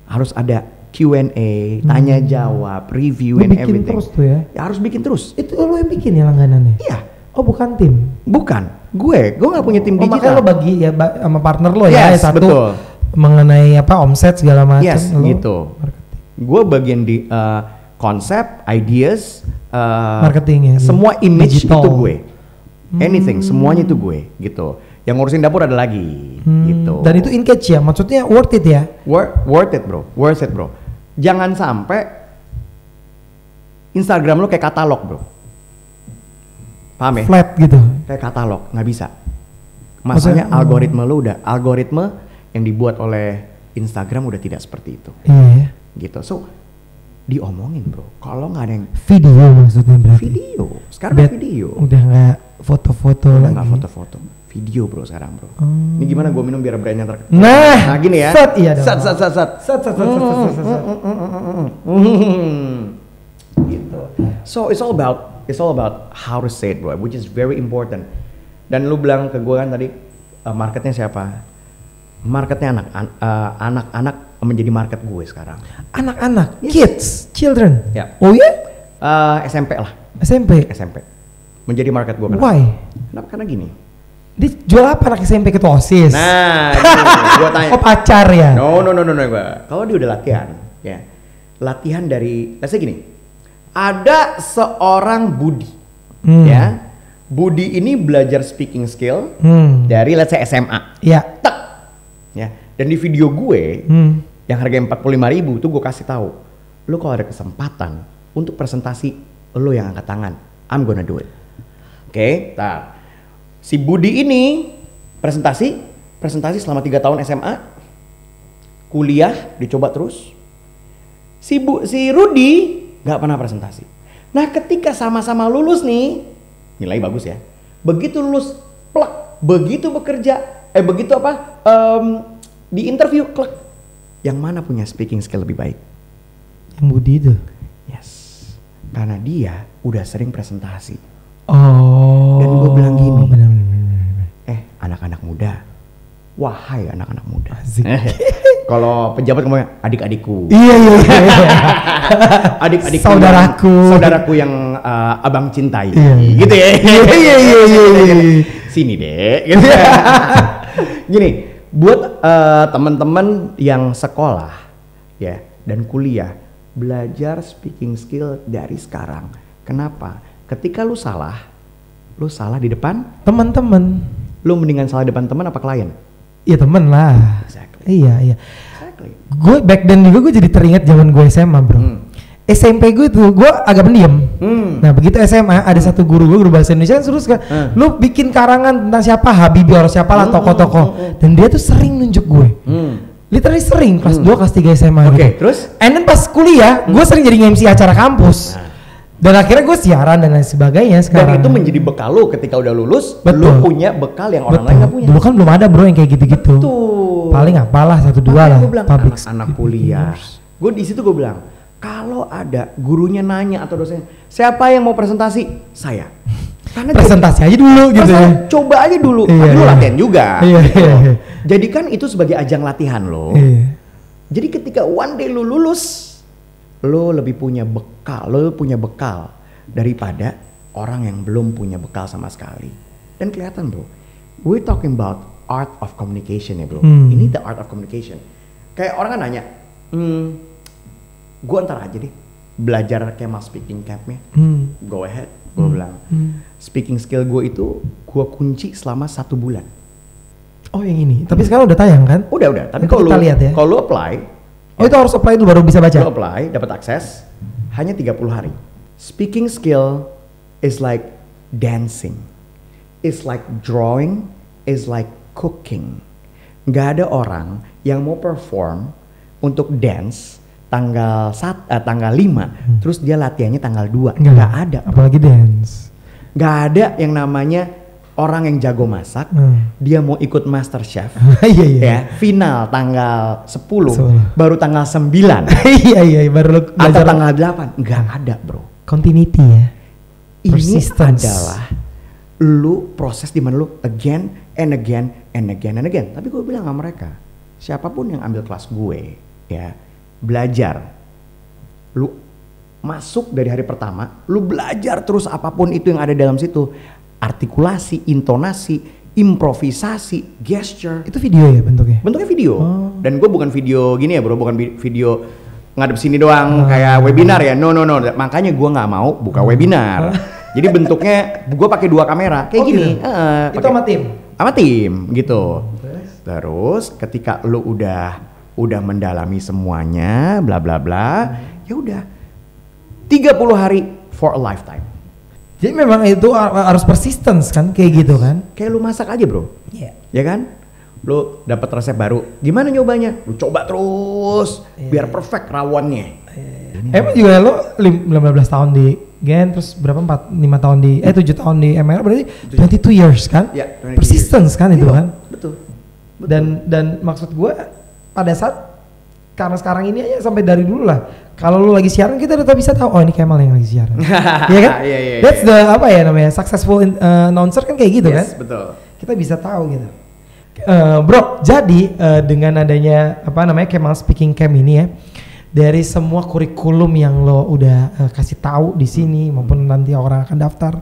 Harus ada Q&A, tanya jawab, review and everything.
Bikin terus tuh ya?
Harus bikin terus.
Itu lo yang bikin ya langganannya?
Iya.
Oh bukan tim?
Bukan, gue nggak punya tim digital.
Makanya lo bagi ya sama partner lo ya, satu
betul.
Mengenai apa omset segala macam.
Yes, gitu. Gue bagian di konsep, ideas,
marketing ya.
Semua image
digital.
itu gue. Anything, semuanya itu gue, gitu. Yang ngurusin dapur ada lagi, gitu.
Dan itu engage ya, maksudnya worth it ya?
Worth it bro. Jangan sampai Instagram lo kayak katalog bro. Paham ya?
Flat gitu.
Kayak katalog, nggak bisa. Masalahnya algoritma yang dibuat oleh Instagram udah tidak seperti itu.
Iya.
Gitu. So diomongin bro. Kalau nggak ada yang
video maksudnya berarti.
Video. Sekarang video.
Udah nggak foto-foto lagi.
Nggak foto-foto. Video bro sekarang bro. Ini gimana gue minum biar brandnya terkenal.
Nah
gini ya.
Set iya dong.
Set. Gitu. So it's all about how to say it bro, which is very important. Dan lu bilang ke gue kan tadi marketnya siapa? Marketnya anak-anak menjadi market gue sekarang.
Anak-anak, kids, children.
Ya.
Oh ya?
SMP lah.
SMP.
Menjadi market gue.
Why?
Kenapa? Karena gini.
Dia jual apa anak SMP ketua OSIS?
Nah, gue tanya.
Oh pacar ya?
No. Kalau dia udah latihan, ya. Latihan dari, let's say gini. Ada seorang Budi, ya. Budi ini belajar speaking skill dari let's say SMA.
Iya.
Tak. Ya. Dan di video gue yang harganya 45.000 tuh gue kasih tahu, lo kalau ada kesempatan untuk presentasi, lo yang angkat tangan, I'm gonna do it. Oke, si Budi ini presentasi selama 3 tahun SMA, kuliah dicoba terus. Si Rudy nggak pernah presentasi. Nah, ketika sama-sama lulus nih, nilai bagus ya. Begitu lulus, plak, begitu bekerja, di interview, klek. Yang mana punya speaking skill lebih baik?
Yang Budi itu.
Yes. Karena dia udah sering presentasi.
Oh.
Dan gue bilang gini.
Bener.
Anak-anak muda. Wahai anak-anak muda. Kalau pejabat ngomongnya adik-adikku.
Iya.
Adik-adikku. Saudaraku yang abang cintai. Gitu ya. Iya. Sini deh. Gitu. Gini, Buat teman-teman yang sekolah ya dan kuliah, belajar speaking skill dari sekarang. Kenapa? Ketika lu salah di depan
teman-teman.
Lu mendingan salah di depan teman apa klien?
Iya temen lah.
Exactly.
Iya.
Exactly.
Gue back then juga gue jadi teringat zaman gue SMA bro. SMP gue tuh gue agak pendiam. Nah begitu SMA ada satu guru bahasa Indonesia kan terus kan, lu bikin karangan tentang siapa Habibie atau siapa lah tokoh-tokoh, dan dia tuh sering nunjuk gue. Literally sering kelas 2 kelas 3 SMA
Oke,
gitu. Terus and then pas kuliah gue sering jadi MC acara kampus. Dan akhirnya gue siaran dan lain sebagainya sekarang.
Dan itu menjadi bekal lu ketika udah lulus.
Betul.
Lu punya bekal yang orang lain gak punya.
Dulu kan belum ada bro yang kayak gitu-gitu.
Betul.
Paling apalah 1-2 lah.
Gue bilang
public
anak kuliah. Gue di situ gue bilang, kalau ada gurunya nanya atau dosennya, siapa yang mau presentasi? Saya. Karena
presentasi aja dulu gitu ya.
Coba aja dulu.
Iya,
tapi lu
iya.
latihan juga.
Iya.
Jadikan itu sebagai ajang latihan lo.
Iya.
Jadi ketika one day lu lulus, lo lebih punya bekal, daripada orang yang belum punya bekal sama sekali. Dan kelihatan bro, we're talking about art of communication ya bro. Ini the art of communication. Kayak orang kan nanya, gue ntar aja deh belajar Kemal speaking campnya. Go ahead, gue bilang. Speaking skill gue itu gue kunci selama 1 bulan.
Oh yang ini, tapi sekarang udah tayang kan?
Udah. Tapi
Nanti kita lihat ya.
kalau lu apply,
itu harus apply dulu baru bisa baca.
lu apply, dapat akses, hanya 30 hari. Speaking skill is like dancing, is like drawing, is like cooking. Nggak ada orang yang mau perform untuk dance tanggal 5, terus dia latihannya tanggal 2. Nggak ada.
Apalagi dance.
Nggak ada yang namanya orang yang jago masak, dia mau ikut Master Chef,
Iya.
ya final tanggal 10, baru tanggal 9,
iya baru
atau
belajar
tanggal 8, nggak ada bro.
continuity ya.
Ini
Persistence.
adalah lu proses di mana lu again and again. Tapi gue bilang sama mereka, siapapun yang ambil kelas gue, ya belajar, lu masuk dari hari pertama, lu belajar terus apapun itu yang ada dalam situ. Artikulasi, intonasi, improvisasi, gesture.
Itu video ya bentuknya?
Bentuknya video. Dan gue bukan video gini ya bro, bukan video ngadep sini doang kayak webinar ya. No. Makanya gue nggak mau buka webinar. Jadi bentuknya gue pakai 2 kamera kayak gini.
Gitu. Itu sama tim?
Sama tim gitu. Terus ketika lu udah mendalami semuanya, bla bla bla, ya udah 30 hari for a lifetime.
Jadi memang itu harus persistence kan, kayak gitu kan?
Kayak lu masak aja bro, ya kan? Lu dapat resep baru, gimana nyobanya? Lu coba terus, biar perfect rawannya.
Emang juga lo 15 tahun di Gen, terus berapa 5 tahun di 7 tahun di MR, berarti 22 years kan?
Ya,
persistence kan itu kan?
Betul.
Dan maksud gue pada saat karena sekarang ini aja sampai dari dulu lah, kalau lu lagi siaran kita udah bisa tahu, oh ini Kemal yang lagi siaran. Iya kan?
Iya.
That's the apa ya namanya, successful announcer kan kayak gitu kan?
Betul.
Kita bisa tahu gitu. Bro, jadi dengan adanya apa namanya Kemal Speaking Camp ini ya, dari semua kurikulum yang lo udah kasih tahu di sini maupun nanti orang akan daftar,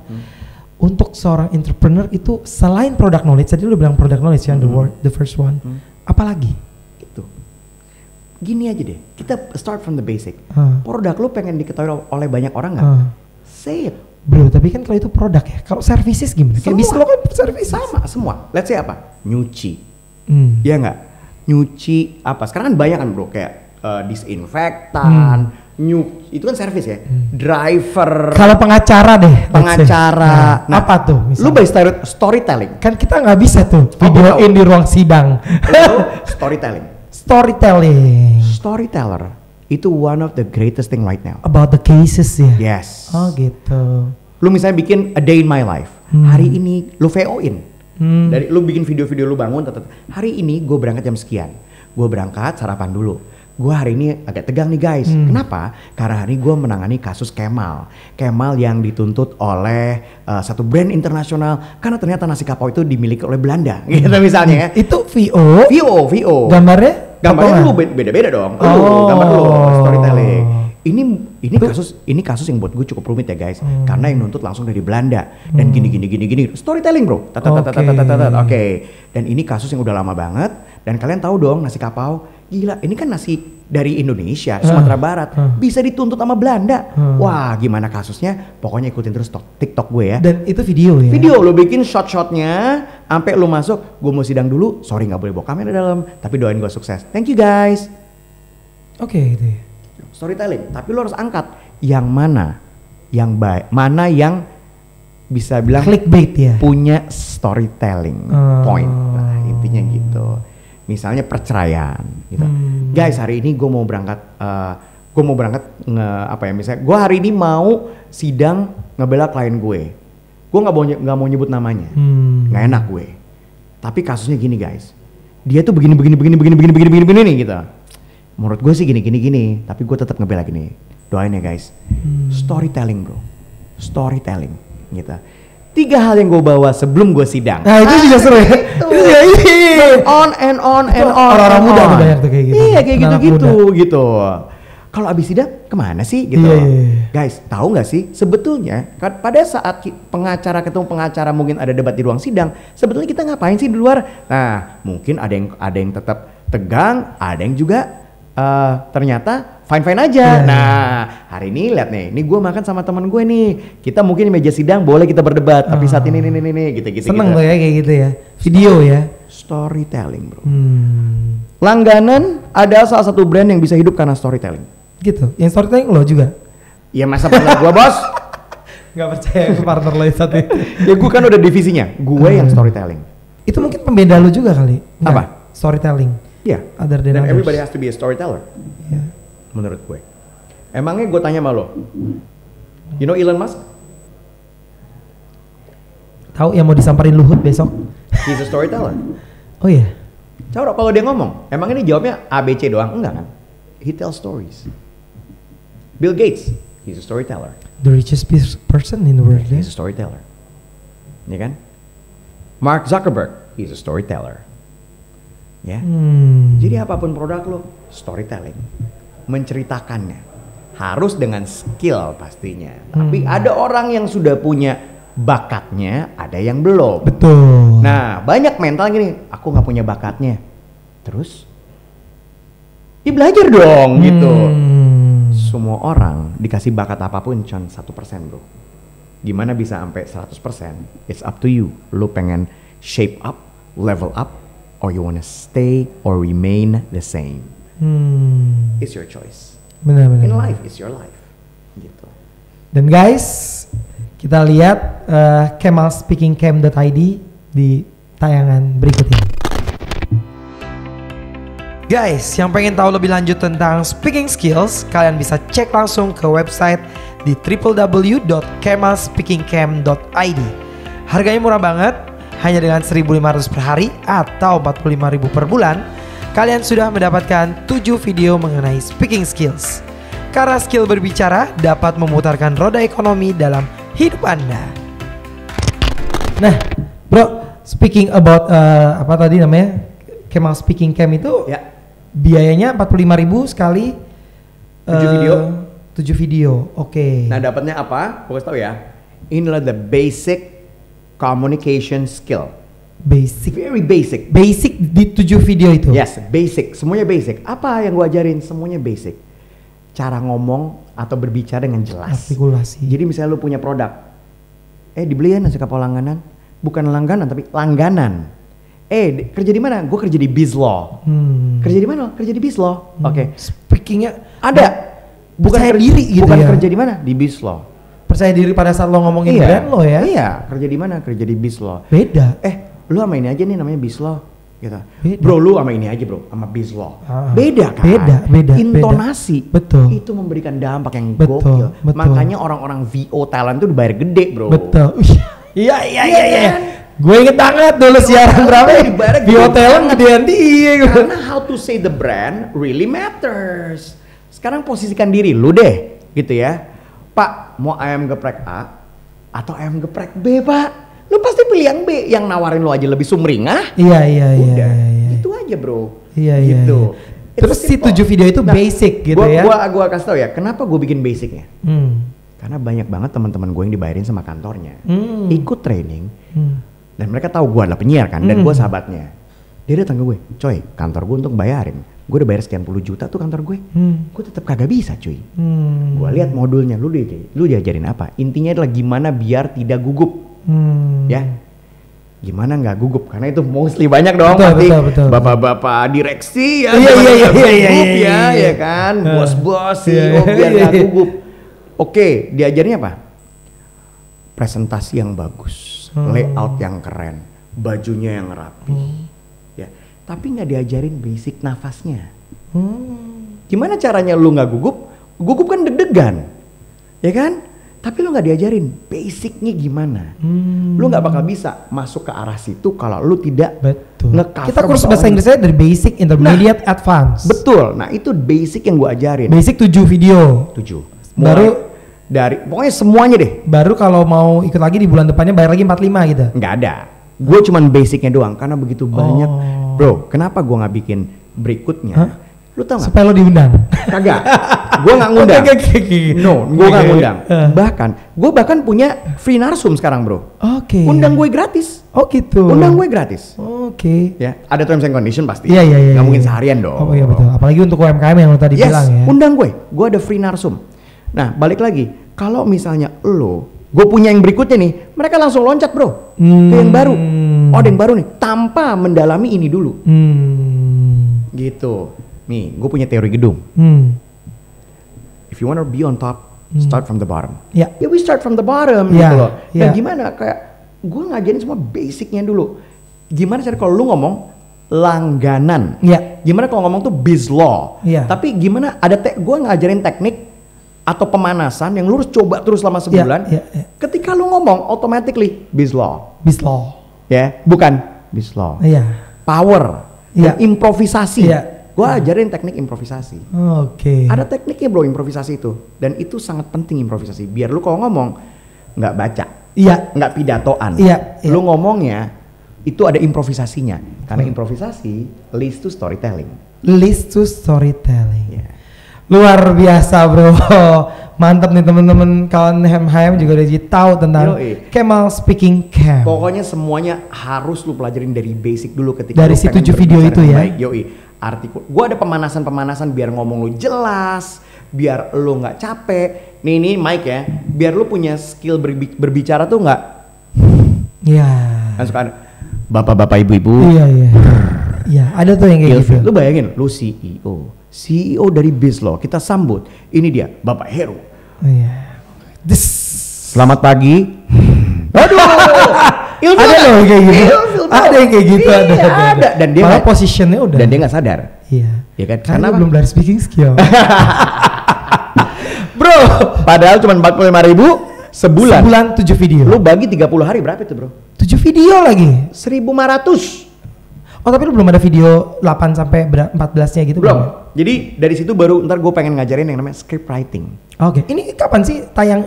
untuk seorang entrepreneur itu selain product knowledge, tadi lo bilang product knowledge yang the first one, apalagi?
Gini aja deh, kita start from the basic. Produk lu pengen diketahui oleh banyak orang nggak? Say it.
Bro, tapi kan kalau itu produk ya, kalau services gimana? Kayak bisa lo kan service
sama semua. Let's say apa? Nyuci. Ya nggak? Nyuci apa? Sekarang kan banyak kan bro, kayak disinfektan, itu kan service ya. Driver.
Kalau pengacara deh.
Pengacara.
Nah, apa tuh? Misalnya?
Lu by storytelling.
Kan kita nggak bisa tuh videoin di ruang sidang.
Storytelling. Storyteller itu one of the greatest thing right now.
About the cases ya.
Yes.
Oh gitu.
Lu misalnya bikin a day in my life. Hari ini lu VO-in. Dari lu bikin video-video lu bangun. Hari ini gue berangkat jam sekian. Gue berangkat sarapan dulu. Gue hari ini agak tegang nih guys. Kenapa? Karena hari ini gue menangani kasus Kemal yang dituntut oleh satu brand internasional karena ternyata nasi kapau itu dimiliki oleh Belanda. Gitu misalnya ya.
Itu VO. Gambarnya
lu beda-beda dong. Gambar lu storytelling. Ini kasus yang buat gue cukup rumit ya guys. Karena yang nuntut langsung dari Belanda dan gini. Storytelling bro. Oke. Dan ini kasus yang udah lama banget Dan kalian tahu dong nasi kapau, gila ini kan nasi dari Indonesia, Sumatera Barat, bisa dituntut sama Belanda. Wah gimana kasusnya, pokoknya ikutin terus TikTok gue ya.
Dan itu video ya?
Video, lo bikin shot-shotnya, sampai lo masuk, gue mau sidang dulu, sorry gak boleh bawa kamera dalam, tapi doain gue sukses. Thank you guys.
Oke gitu ya.
Storytelling, tapi lo harus angkat yang mana yang baik, mana yang bisa bilang
clickbait ya,
punya storytelling point. Nah intinya gitu. Misalnya perceraian gitu. Guys hari ini gue mau berangkat misalnya gue hari ini mau sidang ngebela klien gue nggak mau nyebut namanya, nggak enak gue, tapi kasusnya gini guys, dia tuh begini nih gitu. Menurut gue sih gini, tapi gue tetap ngebela gini. Doain ya guys. Storytelling bro, storytelling gitu. 3 hal yang gue bawa sebelum gue sidang.
Nah itu juga seru ya.
On and on.
Orang-orang muda tuh banyak tuh kayak gitu.
Iya kayak gitu. Kalau abis sidang kemana sih gitu. Guys tahu nggak sih sebetulnya pada saat pengacara ketemu pengacara mungkin ada debat di ruang sidang, sebetulnya kita ngapain sih di luar? Nah mungkin ada yang tetap tegang, ada yang juga ternyata fine aja. Nah hari ini lihat nih, ini gue makan sama teman gue nih, kita mungkin di meja sidang boleh kita berdebat, tapi saat ini gitu.
Seneng tuh ya kayak gitu ya, video ya.
Storytelling bro. Langganan ada salah satu brand yang bisa hidup karena storytelling.
Gitu, yang storytelling lo juga?
Ya masa partner gue bos?
Gak percaya ke partner lo satu itu.
Ya gue kan udah divisinya, gue yang storytelling.
Itu mungkin pembeda lo juga kali?
Apa?
Storytelling.
Iya.
Other than
Dan
others.
everybody has to be a storyteller.
Yeah.
Menurut gue. Emangnya gue tanya sama lo, you know Elon Musk?
Tahu yang mau disamperin Luhut besok?
He's a storyteller.
Oh iya.
Coba kalau dia ngomong, emang ini jawabnya ABC doang? Enggak kan? He tells stories. Bill Gates, he's a storyteller.
The richest person in the world.
He's a storyteller. Ya kan? Mark Zuckerberg, he's a storyteller. Ya. Jadi apapun produk lo, storytelling. Menceritakannya. Harus dengan skill pastinya. Tapi ada orang yang sudah punya bakatnya, ada yang belum.
Betul.
Nah, banyak mental gini, aku nggak punya bakatnya. Terus? Ya belajar dong gitu. Semua orang dikasih bakat apapun cuma 1% bro. Gimana bisa sampai 100%? It's up to you. Lu pengen shape up, level up, or you wanna stay or remain the same. It's your choice.
Benar.
In life, it's your life. Gitu.
Dan guys, kita lihat kemalspeakingcam.id di tayangan berikut ini. Guys, yang pengen tahu lebih lanjut tentang speaking skills, kalian bisa cek langsung ke website di www.kemalspeakingcam.id. Harganya murah banget, hanya dengan 1.500 per hari atau 45.000 per bulan. Kalian sudah mendapatkan 7 video mengenai speaking skills. Karena skill berbicara dapat memutarkan roda ekonomi dalam hidup Anda. Nah, bro, speaking about apa tadi namanya? Kemal Speaking Cam itu
Ya.
Biayanya 45.000 sekali
7 video.
7 video. Oke.
Nah, dapatnya apa? Gue kasih tahu ya. Inilah the basic communication skill.
Basic.
Very basic.
Basic di 7 video itu.
Yes, basic. Semuanya basic. Apa yang gue ajarin? Semuanya basic. Cara ngomong atau berbicara dengan jelas.
Artikulasi.
Jadi misalnya lu punya produk, dibeli ya nasi kapau langganan. Bukan langganan tapi langganan. Kerja di mana? Gue kerja di Bizlaw. Kerja di mana? Kerja di Bizlaw. Oke.
Speakingnya
Ada.
Percaya diri gitu
bukan
ya.
kerja di mana? Di Bizlaw.
Percaya diri pada saat lo ngomongin brand lo ya.
Iya. Kerja di mana? Kerja di Bizlaw.
Beda.
Lu sama ini aja nih namanya Bizlaw. Gitu.
Beda.
Bro, lu sama ini aja bro, sama Bizlaw.
Ah.
Beda kan?
Beda.
Intonasi.
Betul.
Itu memberikan dampak yang
Betul.
gokil. Makanya orang-orang VO talent itu dibayar gede bro.
Betul. Iya.
kan?
Gue inget banget dulu siaran berapa ya? Di hotel gedean dia.
Karena how to say the brand really matters. Sekarang posisikan diri lu deh, gitu ya. Pak, mau ayam geprek A atau ayam geprek B, Pak? Lu pasti pilih yang B, yang nawarin lu aja lebih sumringah.
Iya.
Udah, itu aja bro.
Iya.
Gitu.
Terus si 7 video itu basic gitu ya?
Gua kasih tau ya, kenapa gue bikin basicnya? Karena banyak banget teman-teman gue yang dibayarin sama kantornya, ikut training. Dan mereka tahu gue adalah penyiar kan, dan gue sahabatnya. Dia datang ke gue, coy, kantor gue untuk bayarin. Gue udah bayar sekian puluh juta tuh kantor gue. Gue tetap kagak bisa, cuy. Gue lihat modulnya, lu diajarin apa? Intinya adalah gimana biar tidak gugup. Ya. Gimana nggak gugup? Karena itu mostly banyak dong pasti bapak-bapak direksi ya, ya kan, bos-bos, CEO biar nggak gugup. Oke, diajarnya apa? Presentasi yang bagus, layout yang keren, bajunya yang rapi, ya. Tapi nggak diajarin basic nafasnya. Gimana caranya lu nggak gugup? Gugup kan deg-degan, ya kan? Tapi lu nggak diajarin basicnya gimana. Lu nggak bakal bisa masuk ke arah situ kalau lu tidak nge-cover.
Kita kursus bahasa Inggrisnya dari basic, intermediate, advance.
Betul. Nah itu basic yang gua ajarin.
Basic 7 video.
7.
Baru
dari pokoknya semuanya deh.
Baru kalau mau ikut lagi di bulan depannya bayar lagi 45 gitu.
Nggak ada. Gue cuman basicnya doang karena begitu banyak. Bro, kenapa gua nggak bikin berikutnya? Lu tau gak?
Supaya lo diundang.
Kagak. Gue gak ngundang. No, gue gak ngundang. Bahkan, gue punya free narsum sekarang, bro.
Oke.
Undang gue gratis.
Oh gitu.
Undang gue gratis.
Oke.
Ya, ada terms and condition pasti.
Iya.
Gak mungkin seharian dong.
Oh iya betul. Apalagi untuk UMKM yang lo tadi bilang ya.
Undang gue ada free narsum. Nah, balik lagi. Kalau misalnya gue punya yang berikutnya nih, mereka langsung loncat, bro. Ke yang baru. Oh, ada yang baru nih. Tanpa mendalami ini dulu. Gitu. Nih, gue punya teori gedung. If you wanna be on top, start from the bottom. Ya, we start from the bottom gitu loh. Nah, gimana? Kayak gue ngajarin semua basicnya dulu. Gimana cara kalau lu ngomong langganan? Gimana kalau ngomong tuh biz law? Tapi gimana? Gue ngajarin teknik atau pemanasan yang lu harus coba terus selama sebulan. Ketika lu ngomong, automatically biz law. Biz law. Ya, bukan biz law. Power. Dan improvisasi. Gue ajarin teknik improvisasi.
Oke.
Ada tekniknya, bro, improvisasi itu. Dan itu sangat penting improvisasi. Biar lu kalau ngomong nggak baca, nggak pidatoan. Lu ngomongnya itu ada improvisasinya. Karena improvisasi leads to storytelling.
Luar biasa, bro. Mantap nih teman-teman, kawan HM juga udah jadi tahu tentang Kemal Speaking Camp.
Pokoknya semuanya harus lu pelajarin dari basic dulu ketika
dari si 7 video itu ya.
Baik, artikel. Gue ada pemanasan biar ngomong lu jelas, biar lu nggak capek. Nih Mike ya, biar lu punya skill berbicara tuh nggak. Kan suka ada bapak-bapak ibu-ibu.
Iya, ada tuh yang kayak gitu.
Lu bayangin, lu CEO dari Bizlaw, kita sambut. Ini dia, Bapak Heru. Selamat pagi. Aduh.
Ada loh kayak gitu. Ada yang kayak gitu, ada.
Dan dia
malah posisinya udah.
Dan dia nggak sadar. Ya kan?
Karena belum dari speaking skill.
Bro, padahal cuma 45.000 sebulan
7 video.
Lu bagi 30 hari berapa itu, bro?
7 video lagi.
1.500.
Oh, tapi lu belum ada video 8 sampai 14-nya gitu
belum? Jadi dari situ baru ntar gue pengen ngajarin yang namanya script writing.
Oke. Ini kapan sih tayang?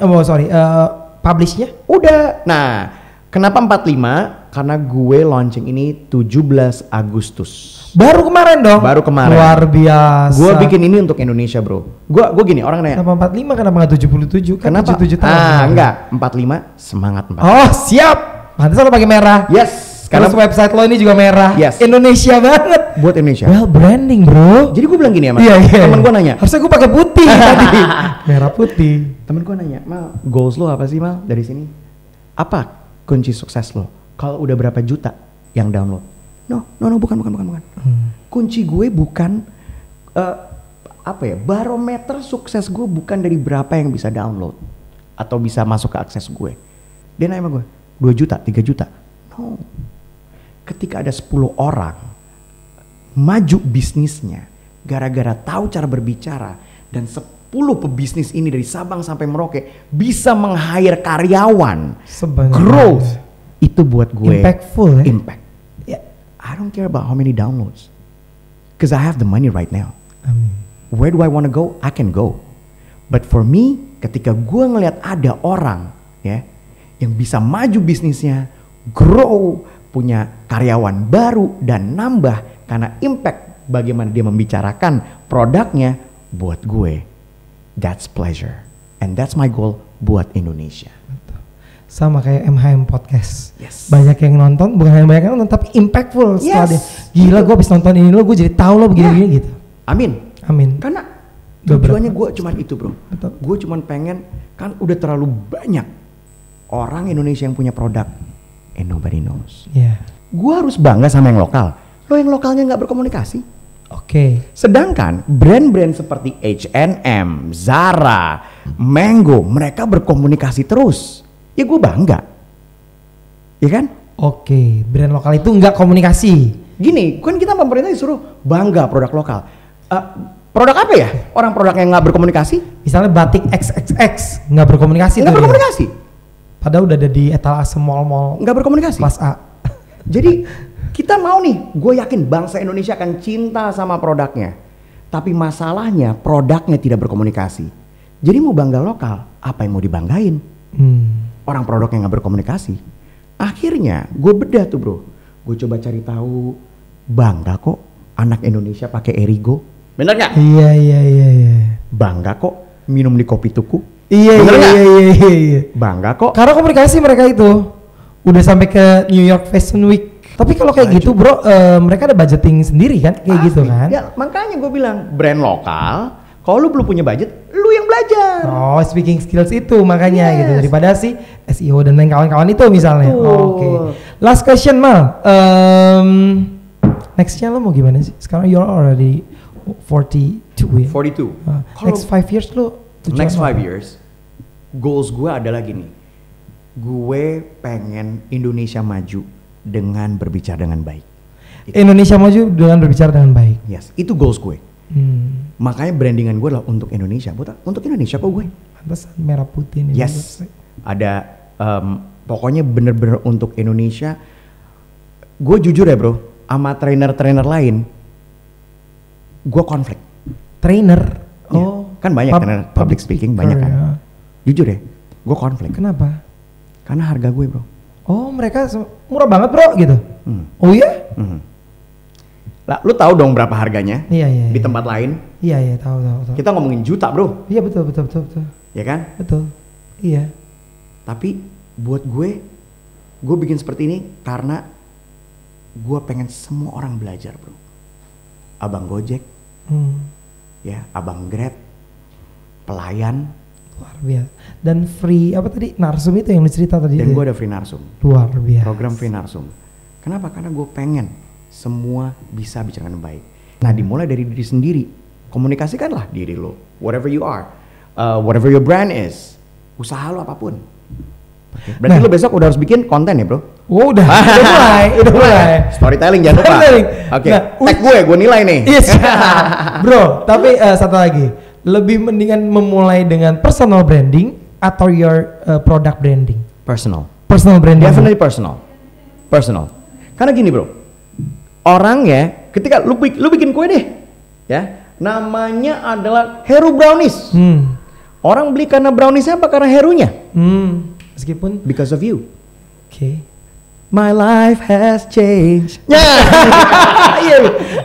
Publishnya?
Udah. Nah, kenapa 45? Karena gue launching ini 17 Agustus.
Baru kemarin dong?
Baru kemarin.
Luar biasa.
Gue bikin ini untuk Indonesia, bro. Gue gini, orang nanya.
Kenapa 45? Kenapa nggak 77? Kan
kenapa?
77 tahun.
Enggak. 45 semangat 45.
Oh, siap. Pantes lo pakai merah.
Yes.
Karena website lo ini juga merah.
Yes.
Indonesia banget.
Buat Indonesia.
Well, branding, bro.
Jadi gue bilang gini ya, Mas. Temen gue nanya.
Harusnya gue pakai putih tadi. Merah putih.
Temen gue nanya, Mal, goals lo apa sih, Mal, dari sini? Apa kunci sukses lo? Kalau udah berapa juta yang download? No, bukan. Kunci gue bukan barometer sukses gue bukan dari berapa yang bisa download atau bisa masuk ke akses gue. Dia nanya sama gue, 2 juta, 3 juta. No. Ketika ada 10 orang maju bisnisnya gara-gara tahu cara berbicara dan 10 pebisnis ini dari Sabang sampai Merauke bisa meng-hire karyawan, growth, itu buat gue
impactful ya?
Impact. I don't care about how many downloads because I have the money right now. Where do I want to go? I can go. But for me, ketika gue ngelihat ada orang ya yang bisa maju bisnisnya, grow, punya karyawan baru dan nambah karena impact bagaimana dia membicarakan produknya, buat gue that's pleasure and that's my goal buat Indonesia.
Sama kayak MHM Podcast.
Yes.
Banyak yang nonton, bukan hanya banyak yang nonton, tapi impactful setelah dia. Gila, gue habis nonton ini lo, gue jadi tahu lo begini-begini gitu. Amin.
Karena tujuannya gue cuman itu bro. Gue cuman pengen, kan udah terlalu banyak orang Indonesia yang punya produk and nobody knows. Gue harus bangga sama yang lokal. Lo yang lokalnya nggak berkomunikasi. Sedangkan brand-brand seperti H&M, Zara, Mango, mereka berkomunikasi terus. Ya gue bangga, ya kan?
Brand lokal itu nggak komunikasi.
Gini, kan kita pemerintah disuruh bangga produk lokal. Produk apa ya? Orang produk yang nggak berkomunikasi?
Misalnya batik XXX nggak berkomunikasi.
Nggak berkomunikasi.
Padahal udah ada di etalase mall-mall.
Nggak berkomunikasi.
Kelas A.
Jadi kita mau nih, gue yakin bangsa Indonesia akan cinta sama produknya. Tapi masalahnya produknya tidak berkomunikasi. Jadi mau bangga lokal, apa yang mau dibanggain? Orang produknya nggak berkomunikasi. Akhirnya gue bedah tuh bro. Gue coba cari tahu, bangga kok anak Indonesia pakai Erigo. Bener nggak?
Iya.
Bangga kok minum di kopi tuku.
Iya.
Bangga kok.
Karena komunikasi mereka itu udah sampai ke New York Fashion Week. Tapi kalau kayak gitu bro, mereka ada budgeting sendiri kan, kayak gitu kan?
Ya makanya gue bilang brand lokal. Kalau lu belum punya budget, lu yang belajar.
Speaking skills itu makanya gitu, daripada si SEO dan lain kawan-kawan itu misalnya. Last question Mal. Nextnya lo mau gimana sih? Sekarang you're already 42 ya?
42.
Next 5 years lo?
Next 5 years, goals gue adalah gini. Gue pengen Indonesia maju dengan berbicara dengan baik.
Indonesia maju dengan berbicara dengan baik.
Yes, itu goals gue. Makanya brandingan gue adalah untuk Indonesia. Untuk Indonesia kok gue.
Pantesan merah putih nih.
Yes. Ada pokoknya bener-bener untuk Indonesia. Gue jujur ya bro, sama trainer-trainer lain, gue konflik.
Trainer?
Kan banyak trainer public speaking banyak kan. Ya. Jujur ya, gue konflik.
Kenapa?
Karena harga gue bro.
Mereka murah banget bro gitu. Oh iya?
Lah, lu tahu dong berapa harganya?
Iya.
Di tempat lain?
Iya, tahu.
Kita ngomongin juta, bro.
Iya, betul.
Ya kan?
Betul. Iya.
Tapi buat gue bikin seperti ini karena gue pengen semua orang belajar, bro. Abang Gojek, ya, abang Grab, pelayan.
Luar biasa. Dan free apa tadi? Narsum itu yang lu cerita tadi.
Dan gue ada free narsum.
Luar biasa.
Program free narsum. Kenapa? Karena gue pengen semua bisa bicara dengan baik. Nah, dimulai dari diri sendiri. Komunikasikanlah diri lo, whatever you are, whatever your brand is, usaha lo apapun. Berarti lo besok udah harus bikin konten ya bro?
Udah mulai.
Storytelling jangan lupa. Oke, tag gue nilai nih.
Yes. Bro, tapi satu lagi, lebih mendingan memulai dengan personal branding atau your product branding?
Personal
branding.
Definitely personal. Karena gini bro, orang ya, ketika lu bikin kue deh, ya, namanya adalah Heru Brownies. Orang beli karena browniesnya apa karena Herunya?
Meskipun
because of you.
My life has changed. Iya.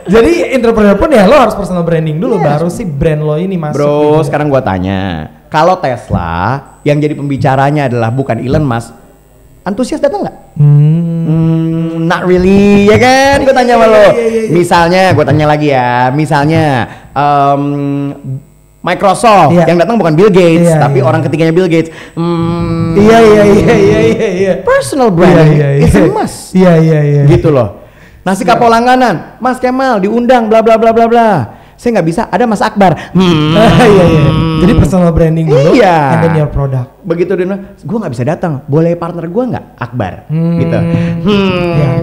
Jadi entrepreneur pun ya lo harus personal branding dulu, baru sih brand lo ini masuk.
Bro, gitu. Sekarang gua tanya, kalau Tesla yang jadi pembicaranya adalah bukan Elon Musk, antusias datang nggak? Not really, ya kan? Gue tanya sama lo. Misalnya, gue tanya lagi ya. Misalnya Microsoft yang datang bukan Bill Gates, tapi orang ketiganya Bill Gates.
Iya.
Personal branding is a must.
Iya.
Gitu loh. Nasi kapau langganan, Mas Kemal diundang, bla bla bla bla bla. Saya nggak bisa, ada Mas Akbar.
Iya. Jadi personal branding dulu, and then your product.
Begitu dia bilang, gue nggak bisa datang, boleh partner gue nggak? Akbar, gitu.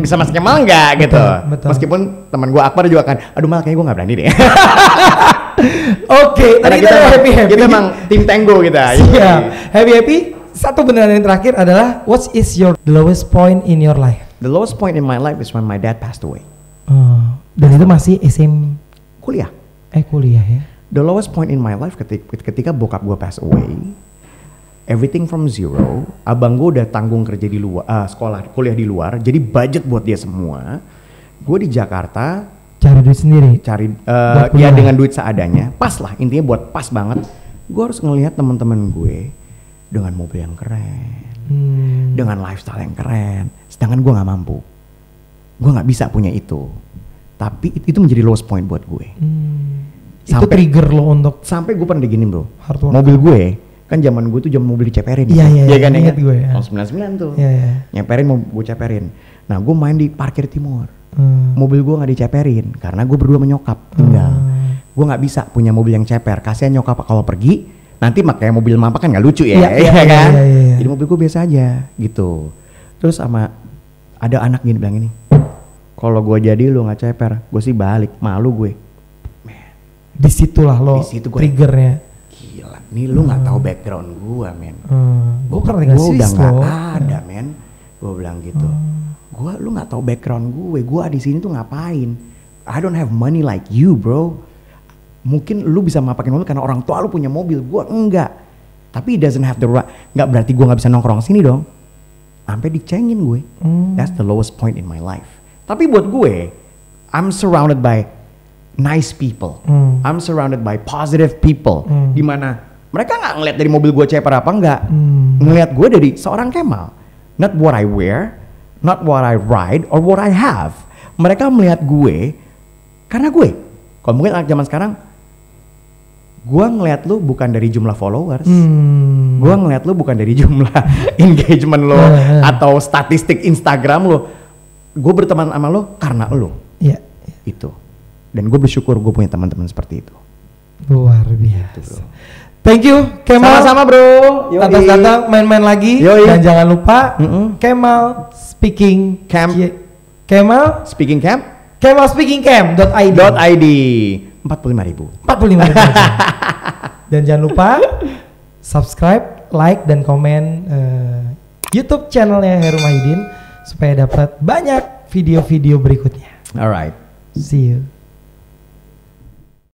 Bisa Mas Kemal nggak? Gitu.
Betul.
Meskipun teman gue Akbar juga kan, aduh malah kayaknya gue nggak berani deh.
Oke, tadi kita happy.
Kita emang tim Tango kita.
Iya, happy. Satu beneran yang terakhir adalah, what is your lowest point in your life?
The lowest point in my life is when my dad passed away.
Dan itu masih
kuliah.
Kuliah ya.
The lowest point in my life ketika bokap gue pass away, everything from zero. Abang gue udah tanggung kerja di luar, kuliah di luar, jadi budget buat dia semua. Gue di Jakarta
cari duit sendiri.
Ya dengan duit seadanya, pas lah intinya buat pas banget. Gue harus ngelihat teman-teman gue dengan mobil yang keren, dengan lifestyle yang keren, sedangkan gue nggak mampu, gue nggak bisa punya itu. Tapi itu menjadi lowest point buat gue.
Itu trigger lo untuk
sampai gue pernah diginin bro,
hard work.
mobil gue kan zaman gue tuh jam mobil diceperin.
Iya
kan,
inget gue ya.
Tahun 99 tuh.
Iya.
Nyeperin mau gue ceperin. Nah gue main di parkir timur. Mobil gue nggak diceperin karena gue berdua menyokap tinggal. Gue nggak bisa punya mobil yang ceper. Kasihan nyokap kalau pergi nanti pakai mobil mama kan nggak lucu ya, kan? Iya. Jadi mobil gue biasa aja gitu. Terus sama ada anak gini bilang ini, kalau gue jadi lo nggak ceper, gue sih balik, malu gue.
Disitulah lo triggernya.
Gila, nih lu nggak tahu background gue, men.
Gue pernah tinggal
gue udah
nggak
ada, men. Gue bilang gitu. Lu nggak tahu background gue di sini tuh ngapain? I don't have money like you, bro. Mungkin lu bisa mapakin mobil karena orang tua lu punya mobil, gue enggak. Tapi it doesn't have the right. Nggak berarti gue nggak bisa nongkrong sini dong. Sampai dicengin gue. That's the lowest point in my life. Tapi buat gue, I'm surrounded by nice people. I'm surrounded by positive people. Dimana mereka nggak ngeliat dari mobil gue ceper apa enggak. Ngeliat gue dari seorang Kemal. Not what I wear, not what I ride, or what I have. Mereka melihat gue karena gue. Kalau mungkin anak zaman sekarang, gue ngeliat lu bukan dari jumlah followers. Gue ngeliat lu bukan dari jumlah engagement lo atau statistik Instagram lo. Gue berteman sama lo karena lo.
Iya.
Itu. Dan gue bersyukur gue punya teman-teman seperti itu.
Luar biasa. Gitu, thank you Kemal.
Sama-sama bro.
Atas datang main-main lagi. Dan jangan lupa Kemal Speaking Camp. Kemal Speaking Camp. KemalSpeakingCamp.id. 45.000. Dan jangan lupa subscribe, like dan komen YouTube channelnya Heru Mahidin supaya dapat banyak video-video berikutnya.
Alright.
See you.